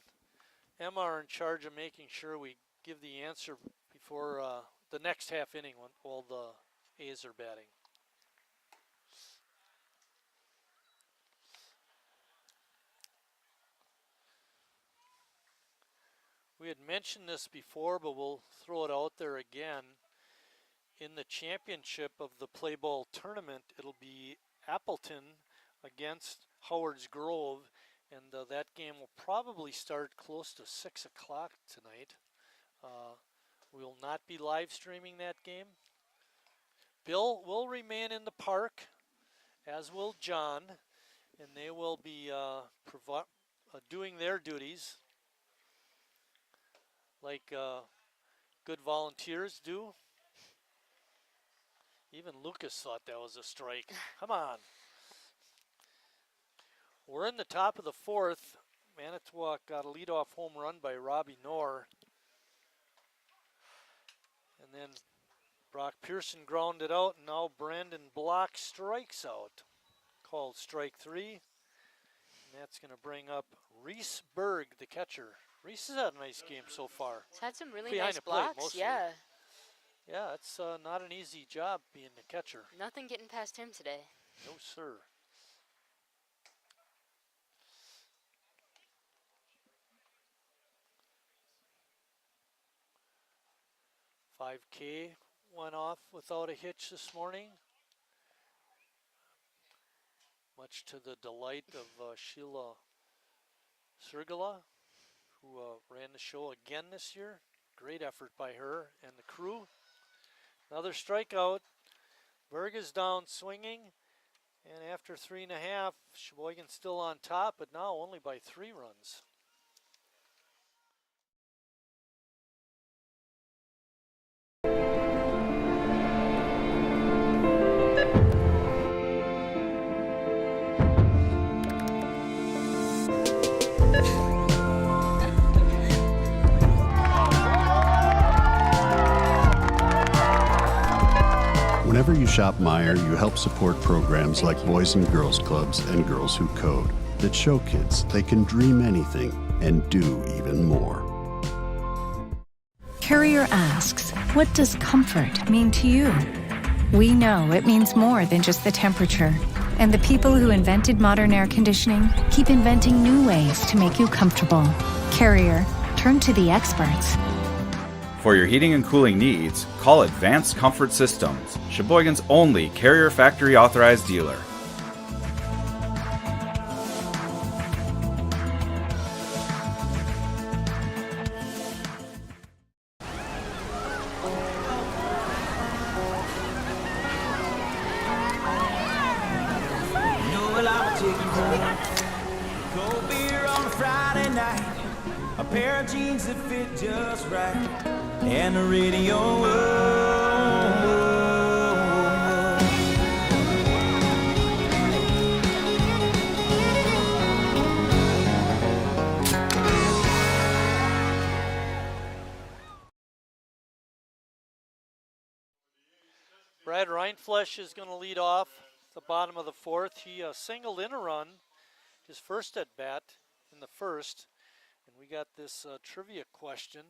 [SPEAKER 1] Emma are in charge of making sure we give the answer before the next half inning when all the A's are batting. We had mentioned this before, but we'll throw it out there again. In the championship of the Play Ball tournament, it'll be Appleton against Howard's Grove, and that game will probably start close to 6 o'clock tonight. We will not be live streaming that game. Bill will remain in the park, as will John, and they will be doing their duties like good volunteers do. Even Lucas thought that was a strike. Come on. We're in the top of the fourth. Manitowoc got a leadoff home run by Robbie Knorr. And then Brock Pearson grounded out, and now Brandon Block strikes out. Called strike 3. And that's going to bring up Reese Berg, the catcher. Reese has had a nice game so far.
[SPEAKER 2] He's had some really
[SPEAKER 1] Behind
[SPEAKER 2] nice
[SPEAKER 1] the plate,
[SPEAKER 2] blocks,
[SPEAKER 1] mostly.
[SPEAKER 2] yeah.
[SPEAKER 1] Yeah, it's not an easy job being the catcher.
[SPEAKER 2] Nothing getting past him today.
[SPEAKER 1] No, sir. $5K went off without a hitch this morning, much to the delight of Sheila Sergala, who ran the show again this year. Great effort by her and the crew. Another strikeout. Berg is down swinging, and after 3.5, Sheboygan's still on top, but now only by 3 runs.
[SPEAKER 3] Whenever you shop Meijer, you help support programs like Boys and Girls Clubs and Girls Who Code that show kids they can dream anything and do even more.
[SPEAKER 16] Carrier asks, what does comfort mean to you? We know it means more than just the temperature. And the people who invented modern air conditioning keep inventing new ways to make you comfortable. Carrier, turn to the experts.
[SPEAKER 17] For your heating and cooling needs, call Advanced Comfort Systems, Sheboygan's only Carrier factory authorized dealer.
[SPEAKER 5] Cold beer on a Friday night, a pair of jeans that fit just right, and the radio.
[SPEAKER 1] Brad Reinflesch is going to lead off the bottom of the fourth. He singled in a run, his first at bat in the first. And we got this trivia question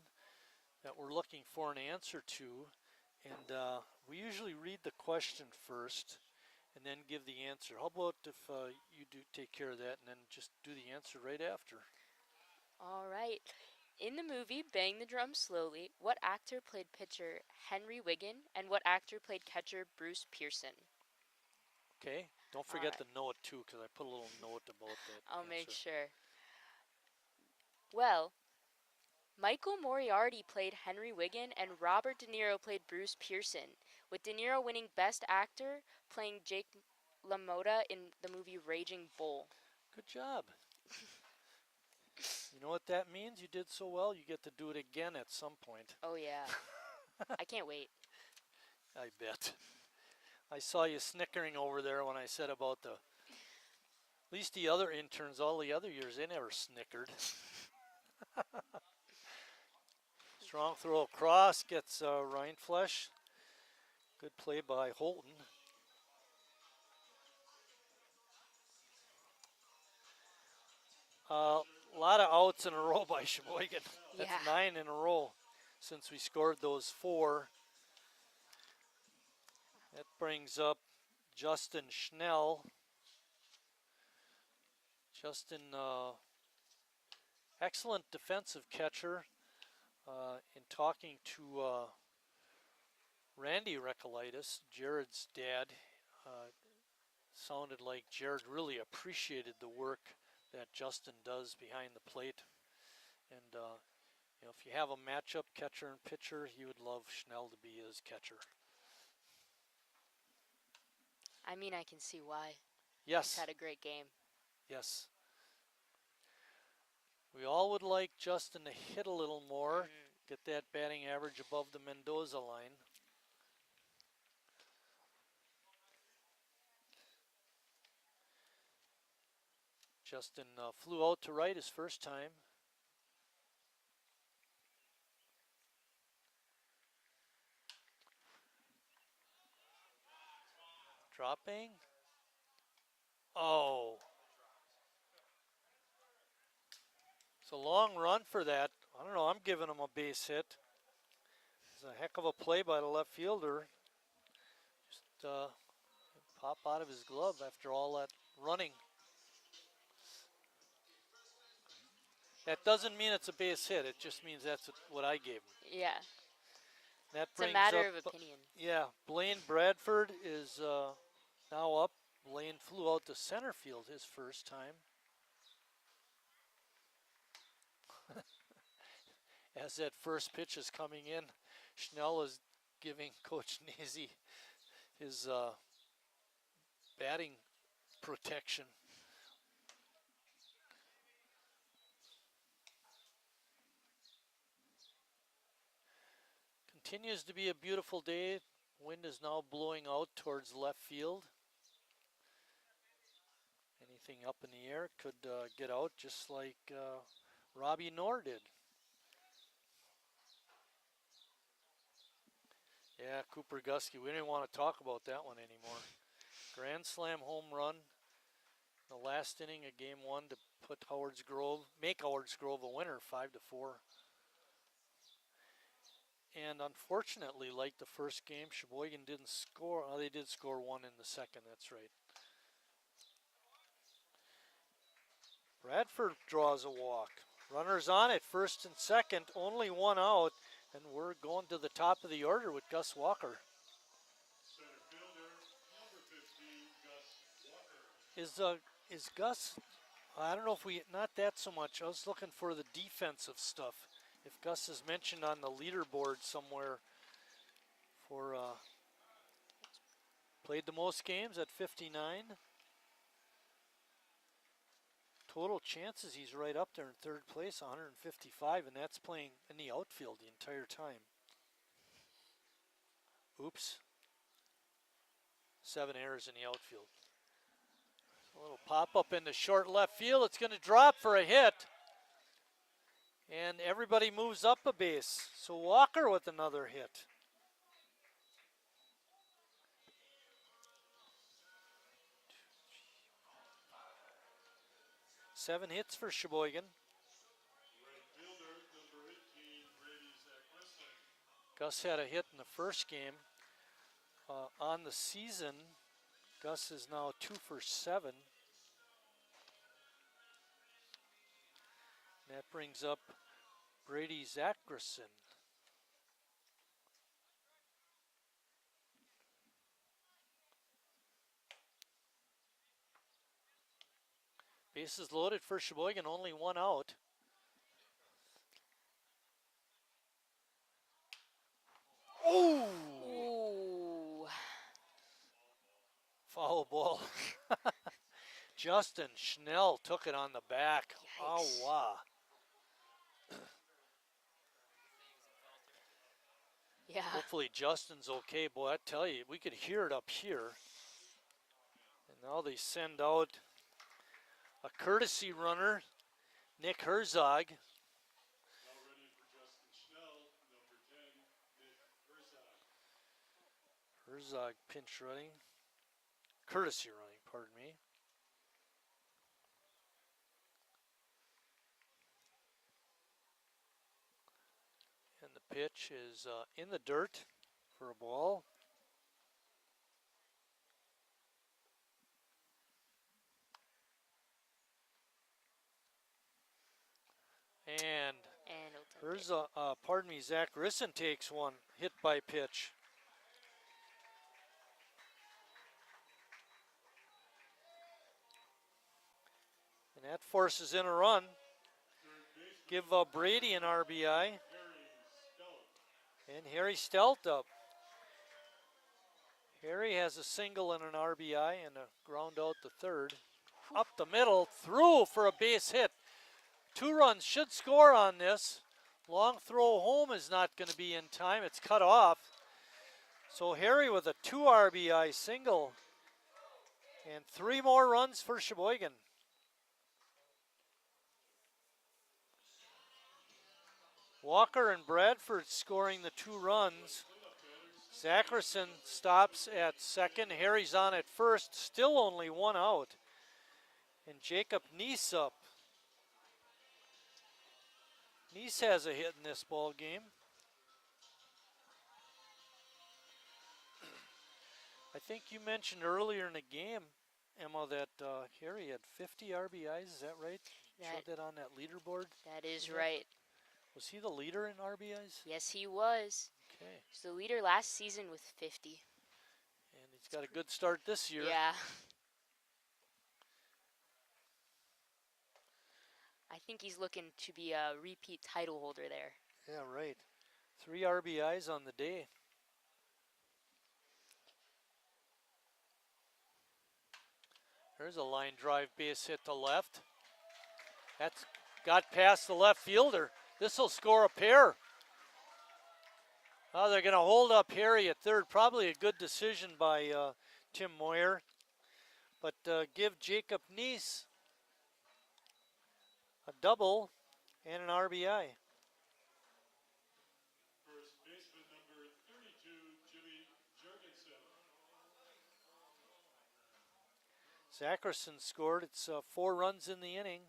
[SPEAKER 1] that we're looking for an answer to. And we usually read the question first and then give the answer. How about if you do take care of that and then just do the answer right after?
[SPEAKER 2] All right. In the movie Bang the Drum Slowly, what actor played pitcher Henry Wiggin and what actor played catcher Bruce Pearson?
[SPEAKER 1] Okay. Don't forget the note too, because I put a little note about that.
[SPEAKER 2] I'll make sure. Well, Michael Moriarty played Henry Wiggin and Robert De Niro played Bruce Pearson, with De Niro winning Best Actor playing Jake LaMotta in the movie Raging Bull.
[SPEAKER 1] Good job. You know what that means? You did so well, you get to do it again at some point.
[SPEAKER 2] Oh, yeah. I can't wait.
[SPEAKER 1] I bet. I saw you snickering over there when I said about at least the other interns, all the other years, they never snickered. Strong throw across, gets Reinflesch. Good play by Holton. A lot of outs in a row by Sheboygan. That's 9 in a row since we scored those 4. That brings up Justin Schnell. Justin, excellent defensive catcher. In talking to Randy Recolaitis, Jared's dad, sounded like Jared really appreciated the work that Justin does behind the plate. And you know, if you have a matchup catcher and pitcher, he would love Schnell to be his catcher.
[SPEAKER 2] I mean, I can see why.
[SPEAKER 1] Yes.
[SPEAKER 2] He's had a great game.
[SPEAKER 1] Yes. We all would like Justin to hit a little more, get that batting average above the Mendoza line. Justin flew out to right his first time. Dropping. Oh. It's a long run for that. I don't know, I'm giving him a base hit. It's a heck of a play by the left fielder. Just pop out of his glove after all that running. That doesn't mean it's a base hit. It just means that's what I gave him.
[SPEAKER 2] Yeah.
[SPEAKER 1] That
[SPEAKER 2] It's a
[SPEAKER 1] brings
[SPEAKER 2] matter
[SPEAKER 1] up,
[SPEAKER 2] of opinion.
[SPEAKER 1] Yeah, Blaine Bradford is now up. Blaine flew out to center field his first time. As that first pitch is coming in, Schnell is giving Coach Nazy his batting protection. Continues to be a beautiful day. Wind is now blowing out towards left field. Anything up in the air could get out, just like Robbie Knorr did. Yeah, Cooper Gusky, we didn't want to talk about that one anymore. Grand slam home run, the last inning of game one to put make Howard's Grove a winner, 5-4. And unfortunately, like the first game, Sheboygan didn't score. Oh, they did score one in the second, that's right. Bradford draws a walk. Runners on at first and second, only one out, and we're going to the top of the order with Gus Walker.
[SPEAKER 9] Center fielder, number 15, Gus Walker.
[SPEAKER 1] Is Gus, I don't know if not that so much. I was looking for the defensive stuff. If Gus is mentioned on the leaderboard somewhere for, played the most games at 59. Total chances, he's right up there in third place, 155, and that's playing in the outfield the entire time. Oops. 7 errors in the outfield. A little pop-up in the short left field. It's going to drop for a hit. And everybody moves up a base. So Walker with another hit. Seven hits for Sheboygan.
[SPEAKER 9] Right fielder, number 18, Brady Zachristen.
[SPEAKER 1] Gus had a hit in the first game. On the season, Gus is now 2 for 7. And that brings up Brady Zachristen. Bases loaded for Sheboygan, only one out. Oh!
[SPEAKER 2] Ooh.
[SPEAKER 1] Foul ball. Justin Schnell took it on the back.
[SPEAKER 2] Yikes.
[SPEAKER 1] Oh, wow.
[SPEAKER 2] Yeah.
[SPEAKER 1] Hopefully Justin's okay. Boy, I tell you, we could hear it up here. And now they send out a courtesy runner, Nick Herzog.
[SPEAKER 9] Now ready for Justin Schnell, number 10, Nick Herzog.
[SPEAKER 1] Herzog pinch running. Courtesy running, pardon me. And the pitch is in the dirt for a ball. And Herzog, pardon me, Zach Risson takes one, hit by pitch. And that forces in a run. Give Brady an RBI. And Harry Stelt up. Harry has a single and an RBI and a ground out to third. Up the middle, through for a base hit. 2 runs should score on this. Long throw home is not going to be in time. It's cut off. So Harry with a 2 RBI single. And 3 more runs for Sheboygan. Walker and Bradford scoring the 2 runs. Zackerson stops at second. Harry's on at first. Still only 1 out. And Jacob Neese up. Neese has a hit in this ball game. I think you mentioned earlier in the game, Emma, that Harry had 50 RBIs. Is that right? Showed that on that leaderboard.
[SPEAKER 2] That is right.
[SPEAKER 1] Was he the leader in RBIs?
[SPEAKER 2] Yes, he was.
[SPEAKER 1] Okay.
[SPEAKER 2] He's the leader last season with 50.
[SPEAKER 1] And he's got a good start this year.
[SPEAKER 2] Yeah. I think he's looking to be a repeat title holder there.
[SPEAKER 1] Yeah, right. 3 RBIs on the day. There's a line drive base hit to left. That's got past the left fielder. This will score a pair. Oh, they're going to hold up Harry at third. Probably a good decision by Tim Moyer. But give Jacob Neese a double and an RBI.
[SPEAKER 9] First baseman number 32, Jimmy Jurgensen.
[SPEAKER 1] Zackerson scored. It's 4 runs in the inning.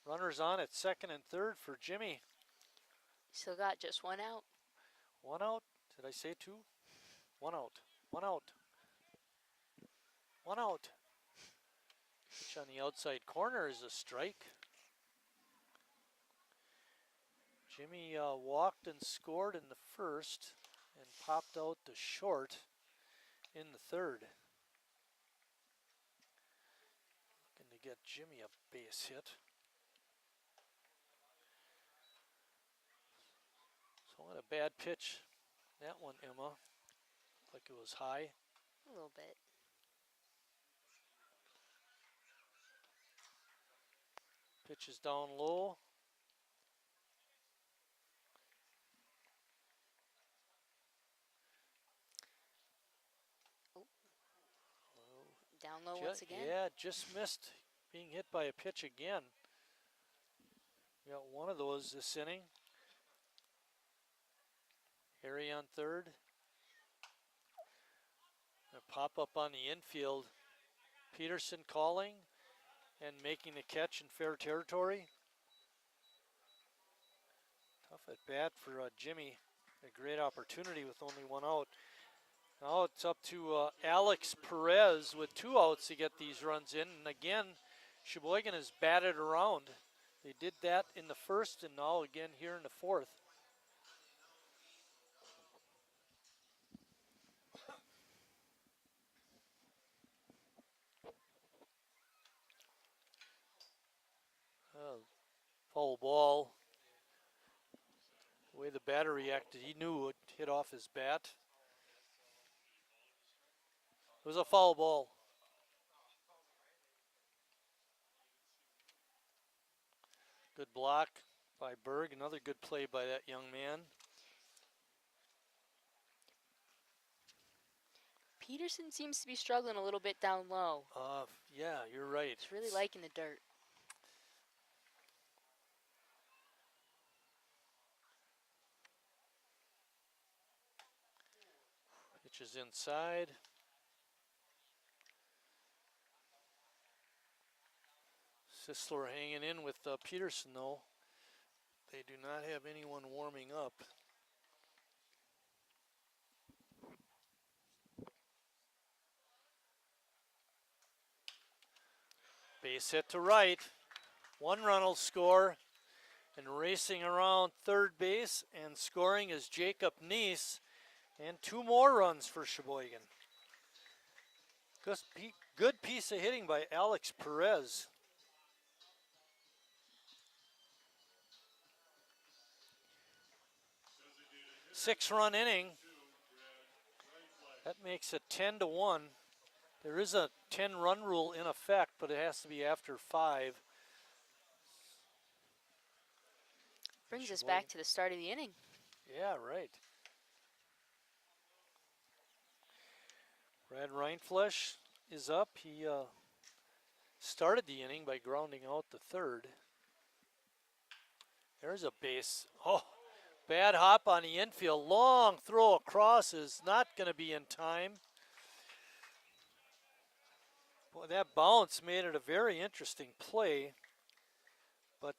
[SPEAKER 1] Runners on at second and third for Jimmy.
[SPEAKER 2] Still got just 1 out.
[SPEAKER 1] 1 out. Did I say 2? 1 out. 1 out. 1 out. Pitch on the outside corner is a strike. Jimmy walked and scored in the first and popped out to short in the third. Looking to get Jimmy a base hit. So what a bad pitch. That one, Emma. Like it was high.
[SPEAKER 2] A little bit.
[SPEAKER 1] Pitch is down low.
[SPEAKER 2] Down low once again.
[SPEAKER 1] Yeah, just missed being hit by a pitch again. We got one of those this inning. Harry on third. A pop up on the infield. Peterson calling and making the catch in fair territory. Tough at bat for Jimmy. A great opportunity with only 1 out. Now it's up to Alex Perez with 2 outs to get these runs in. And again, Sheboygan has batted around. They did that in the first and now again here in the fourth. Foul ball. The way the batter reacted, he knew it hit off his bat. It was a foul ball. Good block by Berg. Another good play by that young man.
[SPEAKER 2] Peterson seems to be struggling a little bit down low.
[SPEAKER 1] Yeah, you're right.
[SPEAKER 2] He's really liking the dirt.
[SPEAKER 1] Pitch is inside. Sisler hanging in with Peterson, though. They do not have anyone warming up. Base hit to right. 1 run will score. And racing around third base and scoring is Jacob Neese. And 2 more runs for Sheboygan. Good piece of hitting by Alex Perez. 6-run inning. That makes it 10-1. There is a 10-run rule in effect, but it has to be after 5.
[SPEAKER 2] Brings us back to the start of the inning.
[SPEAKER 1] Yeah, right. Brad Reinflesch is up. He started the inning by grounding out the third. There's a base. Oh, bad hop on the infield. Long throw across is not going to be in time. Boy, that bounce made it a very interesting play. But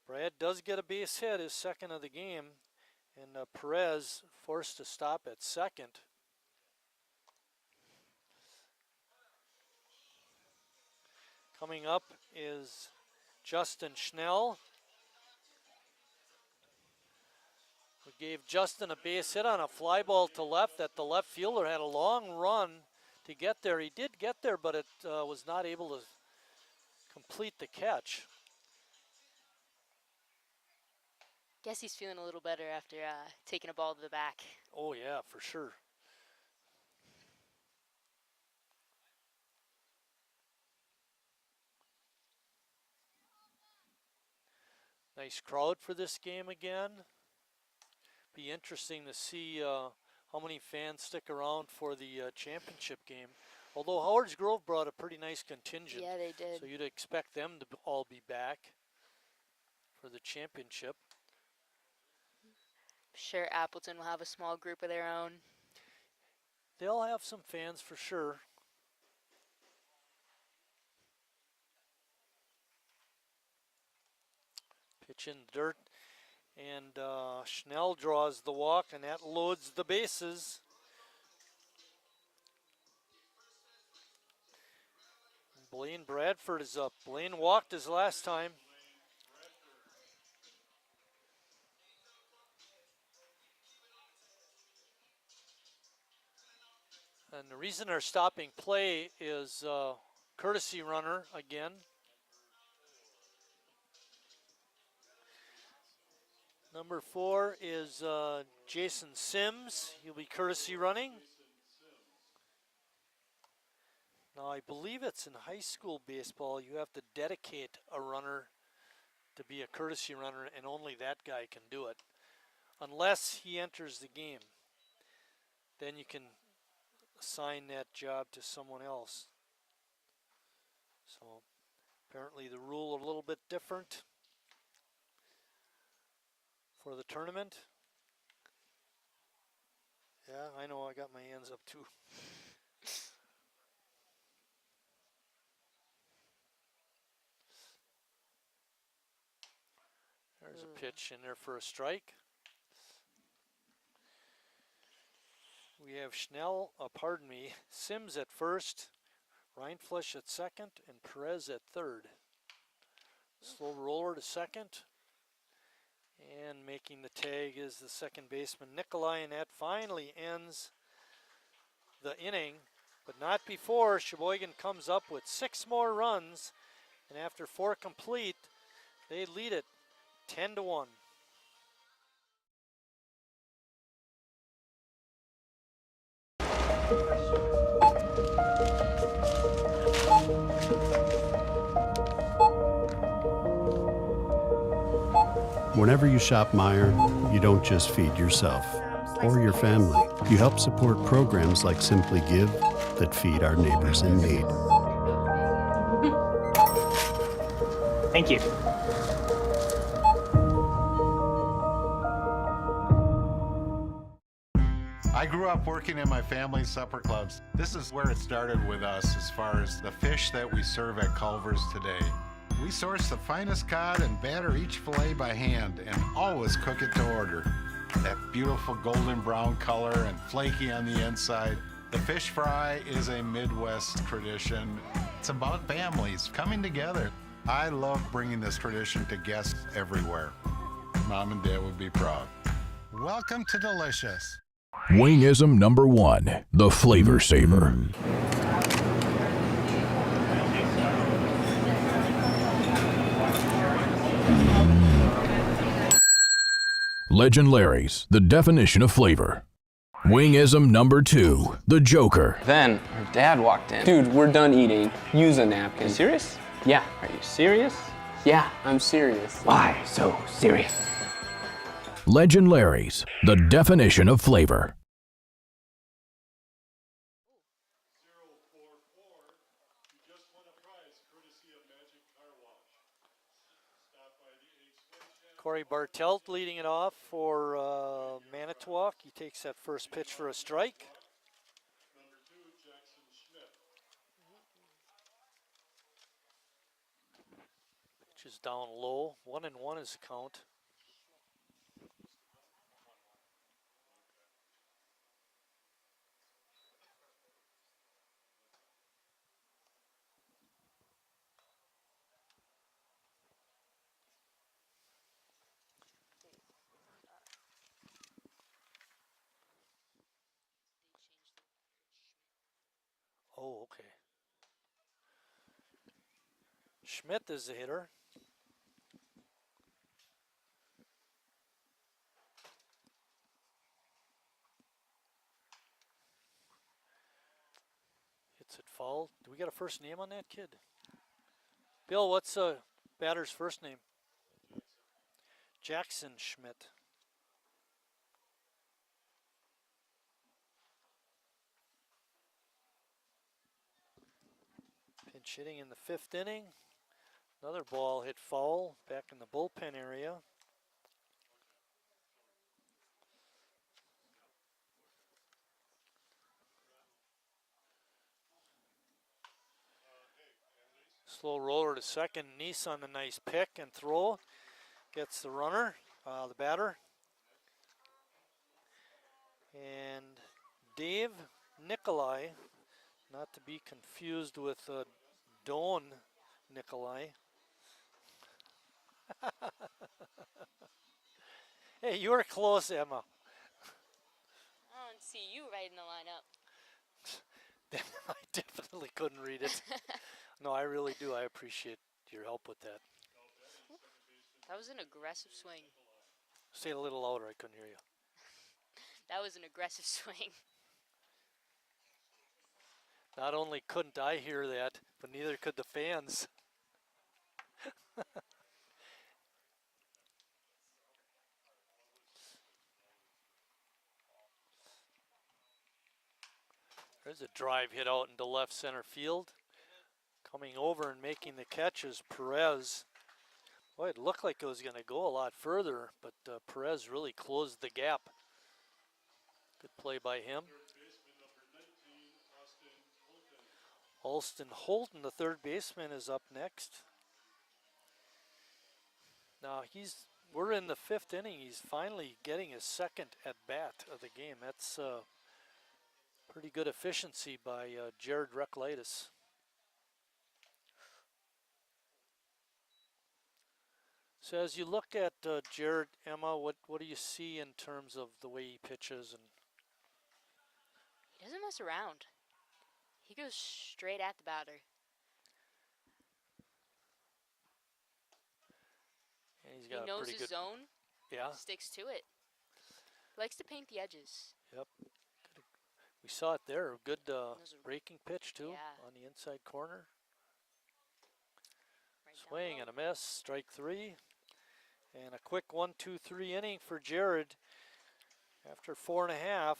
[SPEAKER 1] Brad does get a base hit, his second of the game. And Perez forced to stop at second. Coming up is Justin Schnell. We gave Justin a base hit on a fly ball to left that the left fielder had a long run to get there. He did get there, but it was not able to complete the catch.
[SPEAKER 2] Guess he's feeling a little better after taking a ball to the back.
[SPEAKER 1] Oh yeah, for sure. Nice crowd for this game again. Be interesting to see how many fans stick around for the championship game. Although Howard's Grove brought a pretty nice contingent.
[SPEAKER 2] Yeah, they did.
[SPEAKER 1] So you'd expect them to all be back for the championship.
[SPEAKER 2] Sure, Appleton will have a small group of their own.
[SPEAKER 1] They'll have some fans for sure. Pitch in the dirt, and Schnell draws the walk, and that loads the bases. Blaine Bradford is up. Blaine walked his last time. And the reason they're stopping play is courtesy runner again. Number 4 is Jason Sims. He'll be courtesy running. Now, I believe it's in high school baseball. You have to dedicate a runner to be a courtesy runner, and only that guy can do it. Unless he enters the game. Then you can assign that job to someone else. So, apparently the rule a little bit different for the tournament. Yeah, I know, I got my hands up too. There's a pitch in there for a strike. We have Sims at first, Reinflesch at second, and Perez at third. Slow roller to second. And making the tag is the second baseman, Nikolai, and that finally ends the inning. But not before. Sheboygan comes up with 6 more runs, and after 4 complete, they lead it 10-1.
[SPEAKER 3] Whenever you shop Meijer, you don't just feed yourself or your family. You help support programs like Simply Give that feed our neighbors in need.
[SPEAKER 4] Thank you.
[SPEAKER 18] I grew up working in my family's supper clubs. This is where it started with us as far as the fish that we serve at Culver's today. We source the finest cod and batter each fillet by hand and always cook it to order. That beautiful golden brown color and flaky on the inside. The fish fry is a Midwest tradition. It's about families coming together. I love bringing this tradition to guests everywhere. Mom and Dad would be proud. Welcome to Delicious.
[SPEAKER 7] Wingism number 1, the Flavor Saver. Legend Larry's, the definition of flavor. Wingism number 2, the Joker.
[SPEAKER 10] Then her dad walked in. Dude, we're done eating. Use a napkin. You serious? Yeah. Are you serious? Yeah, I'm serious. Why so serious?
[SPEAKER 7] Legend Larry's, the definition of flavor.
[SPEAKER 1] Corey Bartelt leading it off for Manitowoc. He takes that first pitch for a strike. Pitch is down low. 1-1 is the count. Oh, okay. Schmidt is the hitter. Hits it foul. Do we got a first name on that kid? Bill, what's batter's first name? Jackson Schmidt. Pinch hitting in the 5th inning. Another ball hit foul back in the bullpen area. Slow roller to second. Neese on the nice pick and throw. Gets the runner, the batter. And Dave Nikolai, not to be confused with Doan Nikolai. Hey, you were close, Emma.
[SPEAKER 2] I don't see you right in the lineup.
[SPEAKER 1] I definitely couldn't read it. No, I really do. I appreciate your help with that.
[SPEAKER 2] That was an aggressive swing.
[SPEAKER 1] Say it a little louder. I couldn't hear you.
[SPEAKER 2] That was an aggressive swing.
[SPEAKER 1] Not only couldn't I hear that, but neither could the fans. There's a drive hit out into left center field. Coming over and making the catch is Perez. Boy, it looked like it was going to go a lot further, but Perez really closed the gap. Good play by him. Alston Holton, the third baseman, is up next. Now we're in the 5th inning. He's finally getting his second at bat of the game. That's pretty good efficiency by Jared Reklitis. So as you look at Jared, Emma, what do you see in terms of the way he pitches? And
[SPEAKER 2] he doesn't mess around. He goes straight at the batter.
[SPEAKER 1] And he's got
[SPEAKER 2] he knows
[SPEAKER 1] pretty
[SPEAKER 2] his
[SPEAKER 1] good
[SPEAKER 2] zone.
[SPEAKER 1] Yeah.
[SPEAKER 2] Sticks to it. Likes to paint the edges.
[SPEAKER 1] Yep. We saw it there. Good breaking pitch too on the inside corner. Right, swing and a miss. Strike 3. And a quick 1-2-3 inning for Jared. After 4.5,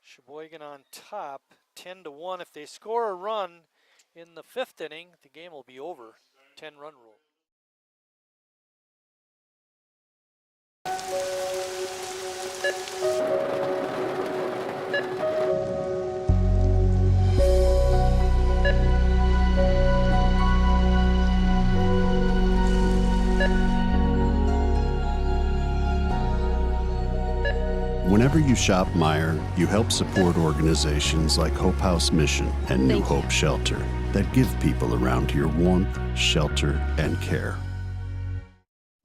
[SPEAKER 1] Sheboygan on top, 10-1. If they score a run in the 5th inning, the game will be over. 10-run rule.
[SPEAKER 3] Whenever you shop Meijer, you help support organizations like Hope House Mission and New Hope Shelter that give people around here warmth, shelter, and care.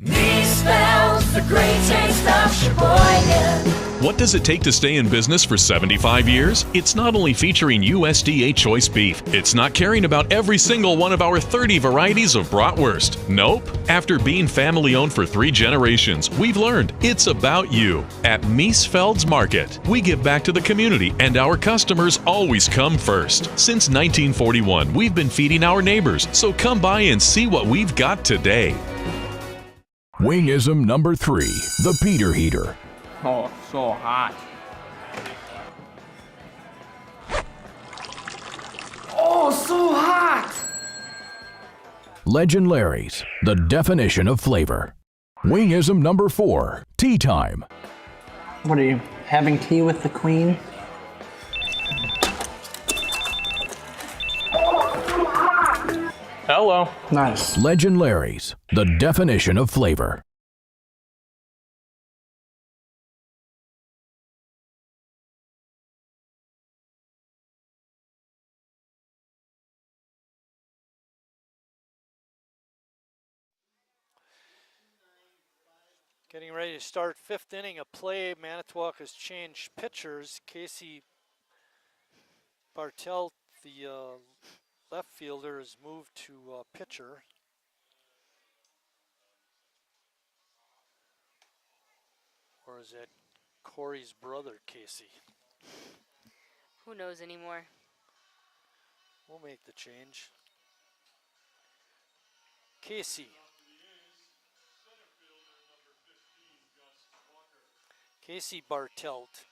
[SPEAKER 5] These spells the great taste of Sheboygan.
[SPEAKER 6] What does it take to stay in business for 75 years? It's not only featuring USDA choice beef. It's not caring about every single one of our 30 varieties of bratwurst. Nope. After being family owned for 3 generations, we've learned it's about you. At Miesfeld's Market, we give back to the community and our customers always come first. Since 1941, we've been feeding our neighbors, so come by and see what we've got today.
[SPEAKER 7] Wingism number 3, the Peter Heater.
[SPEAKER 8] Oh, so hot. Oh, so hot!
[SPEAKER 7] Legend Larry's, the definition of flavor. Wingism number 4, tea time.
[SPEAKER 8] What are you, having tea with the queen?
[SPEAKER 10] Hello.
[SPEAKER 8] Nice.
[SPEAKER 7] Legend Larry's, the definition of flavor.
[SPEAKER 1] Getting ready to start 5th inning of play. Manitowoc has changed pitchers. Casey Bartelt, the left fielder, has moved to pitcher. Or is that Corey's brother, Casey?
[SPEAKER 2] Who knows anymore?
[SPEAKER 1] We'll make the change. Casey. Casey Bartelt.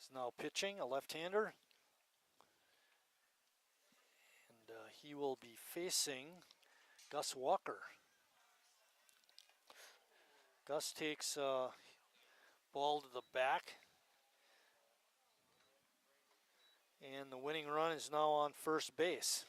[SPEAKER 1] Is now pitching, a left-hander. And he will be facing Gus Walker. Gus takes ball to the back. And the winning run is now on first base.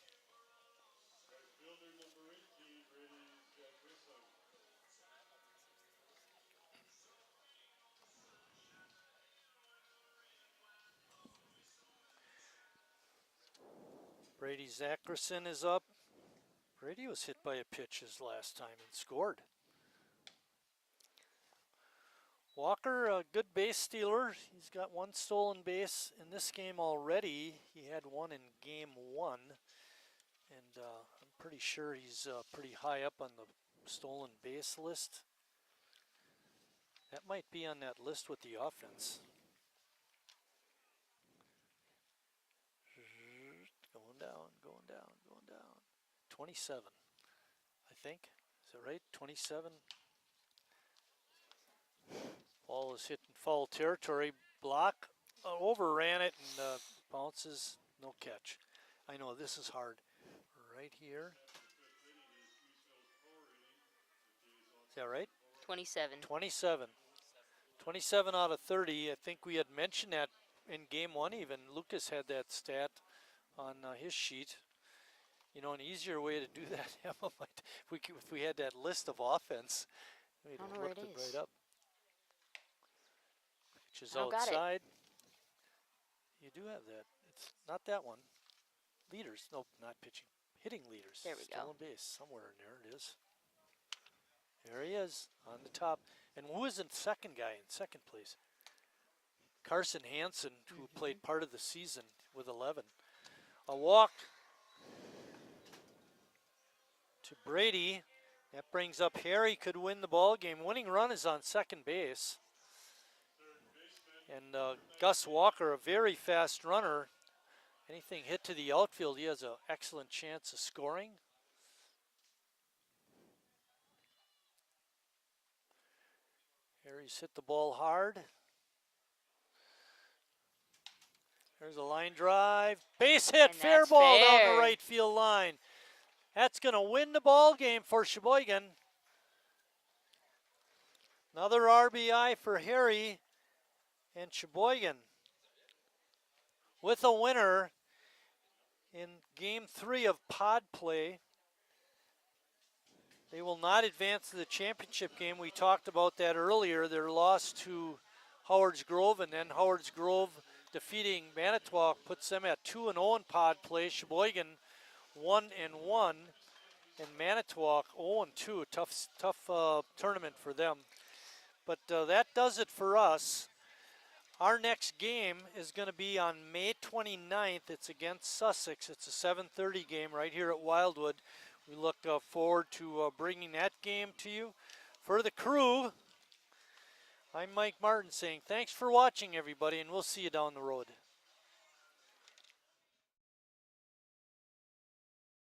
[SPEAKER 1] Brady Zackerson is up. Brady was hit by a pitch his last time and scored. Walker, a good base stealer. He's got 1 stolen base in this game already. He had 1 in game 1. And I'm pretty sure he's pretty high up on the stolen base list. That might be on that list with the offense. Going down, going down, going down. 27, I think. Is that right? 27. Ball is hit in foul territory. Block overran it and bounces. No catch. I know this is hard. Right here. Is that right?
[SPEAKER 2] 27.
[SPEAKER 1] 27. 27 out of 30. I think we had mentioned that in game 1 even. Lucas had that stat on his sheet. You know, an easier way to do that, Emma, if we had that list of offense, we'd have looked it right up. Which is outside. You do have that. It's not that one. Leaders. Nope, not pitching. Hitting leaders.
[SPEAKER 2] There we go.
[SPEAKER 1] Stolen base. Somewhere in there it is. There he is on the top. And who is the second guy in second place? Carson Hansen, who played part of the season with 11. A walk to Brady. That brings up Harry, could win the ball game. Winning run is on second base. And Gus Walker, a very fast runner. Anything hit to the outfield, he has an excellent chance of scoring. Harry's hit the ball hard. There's a line drive. Base hit, fair ball down the right field line. That's going to win the ball game for Sheboygan. Another RBI for Harry and Sheboygan with a winner in game 3 of pod play. They will not advance to the championship game. We talked about that earlier. Their loss to Howards Grove, and then Howards Grove defeating Manitowoc puts them at 2-0 in pod play. Sheboygan 1-1, and Manitowoc 0-2. Tough tournament for them. But that does it for us. Our next game is going to be on May 29th. It's against Sussex. It's a 7:30 game right here at Wildwood. We look forward to bringing that game to you. For the crew, I'm Mike Martin saying thanks for watching, everybody, and we'll see you down the road.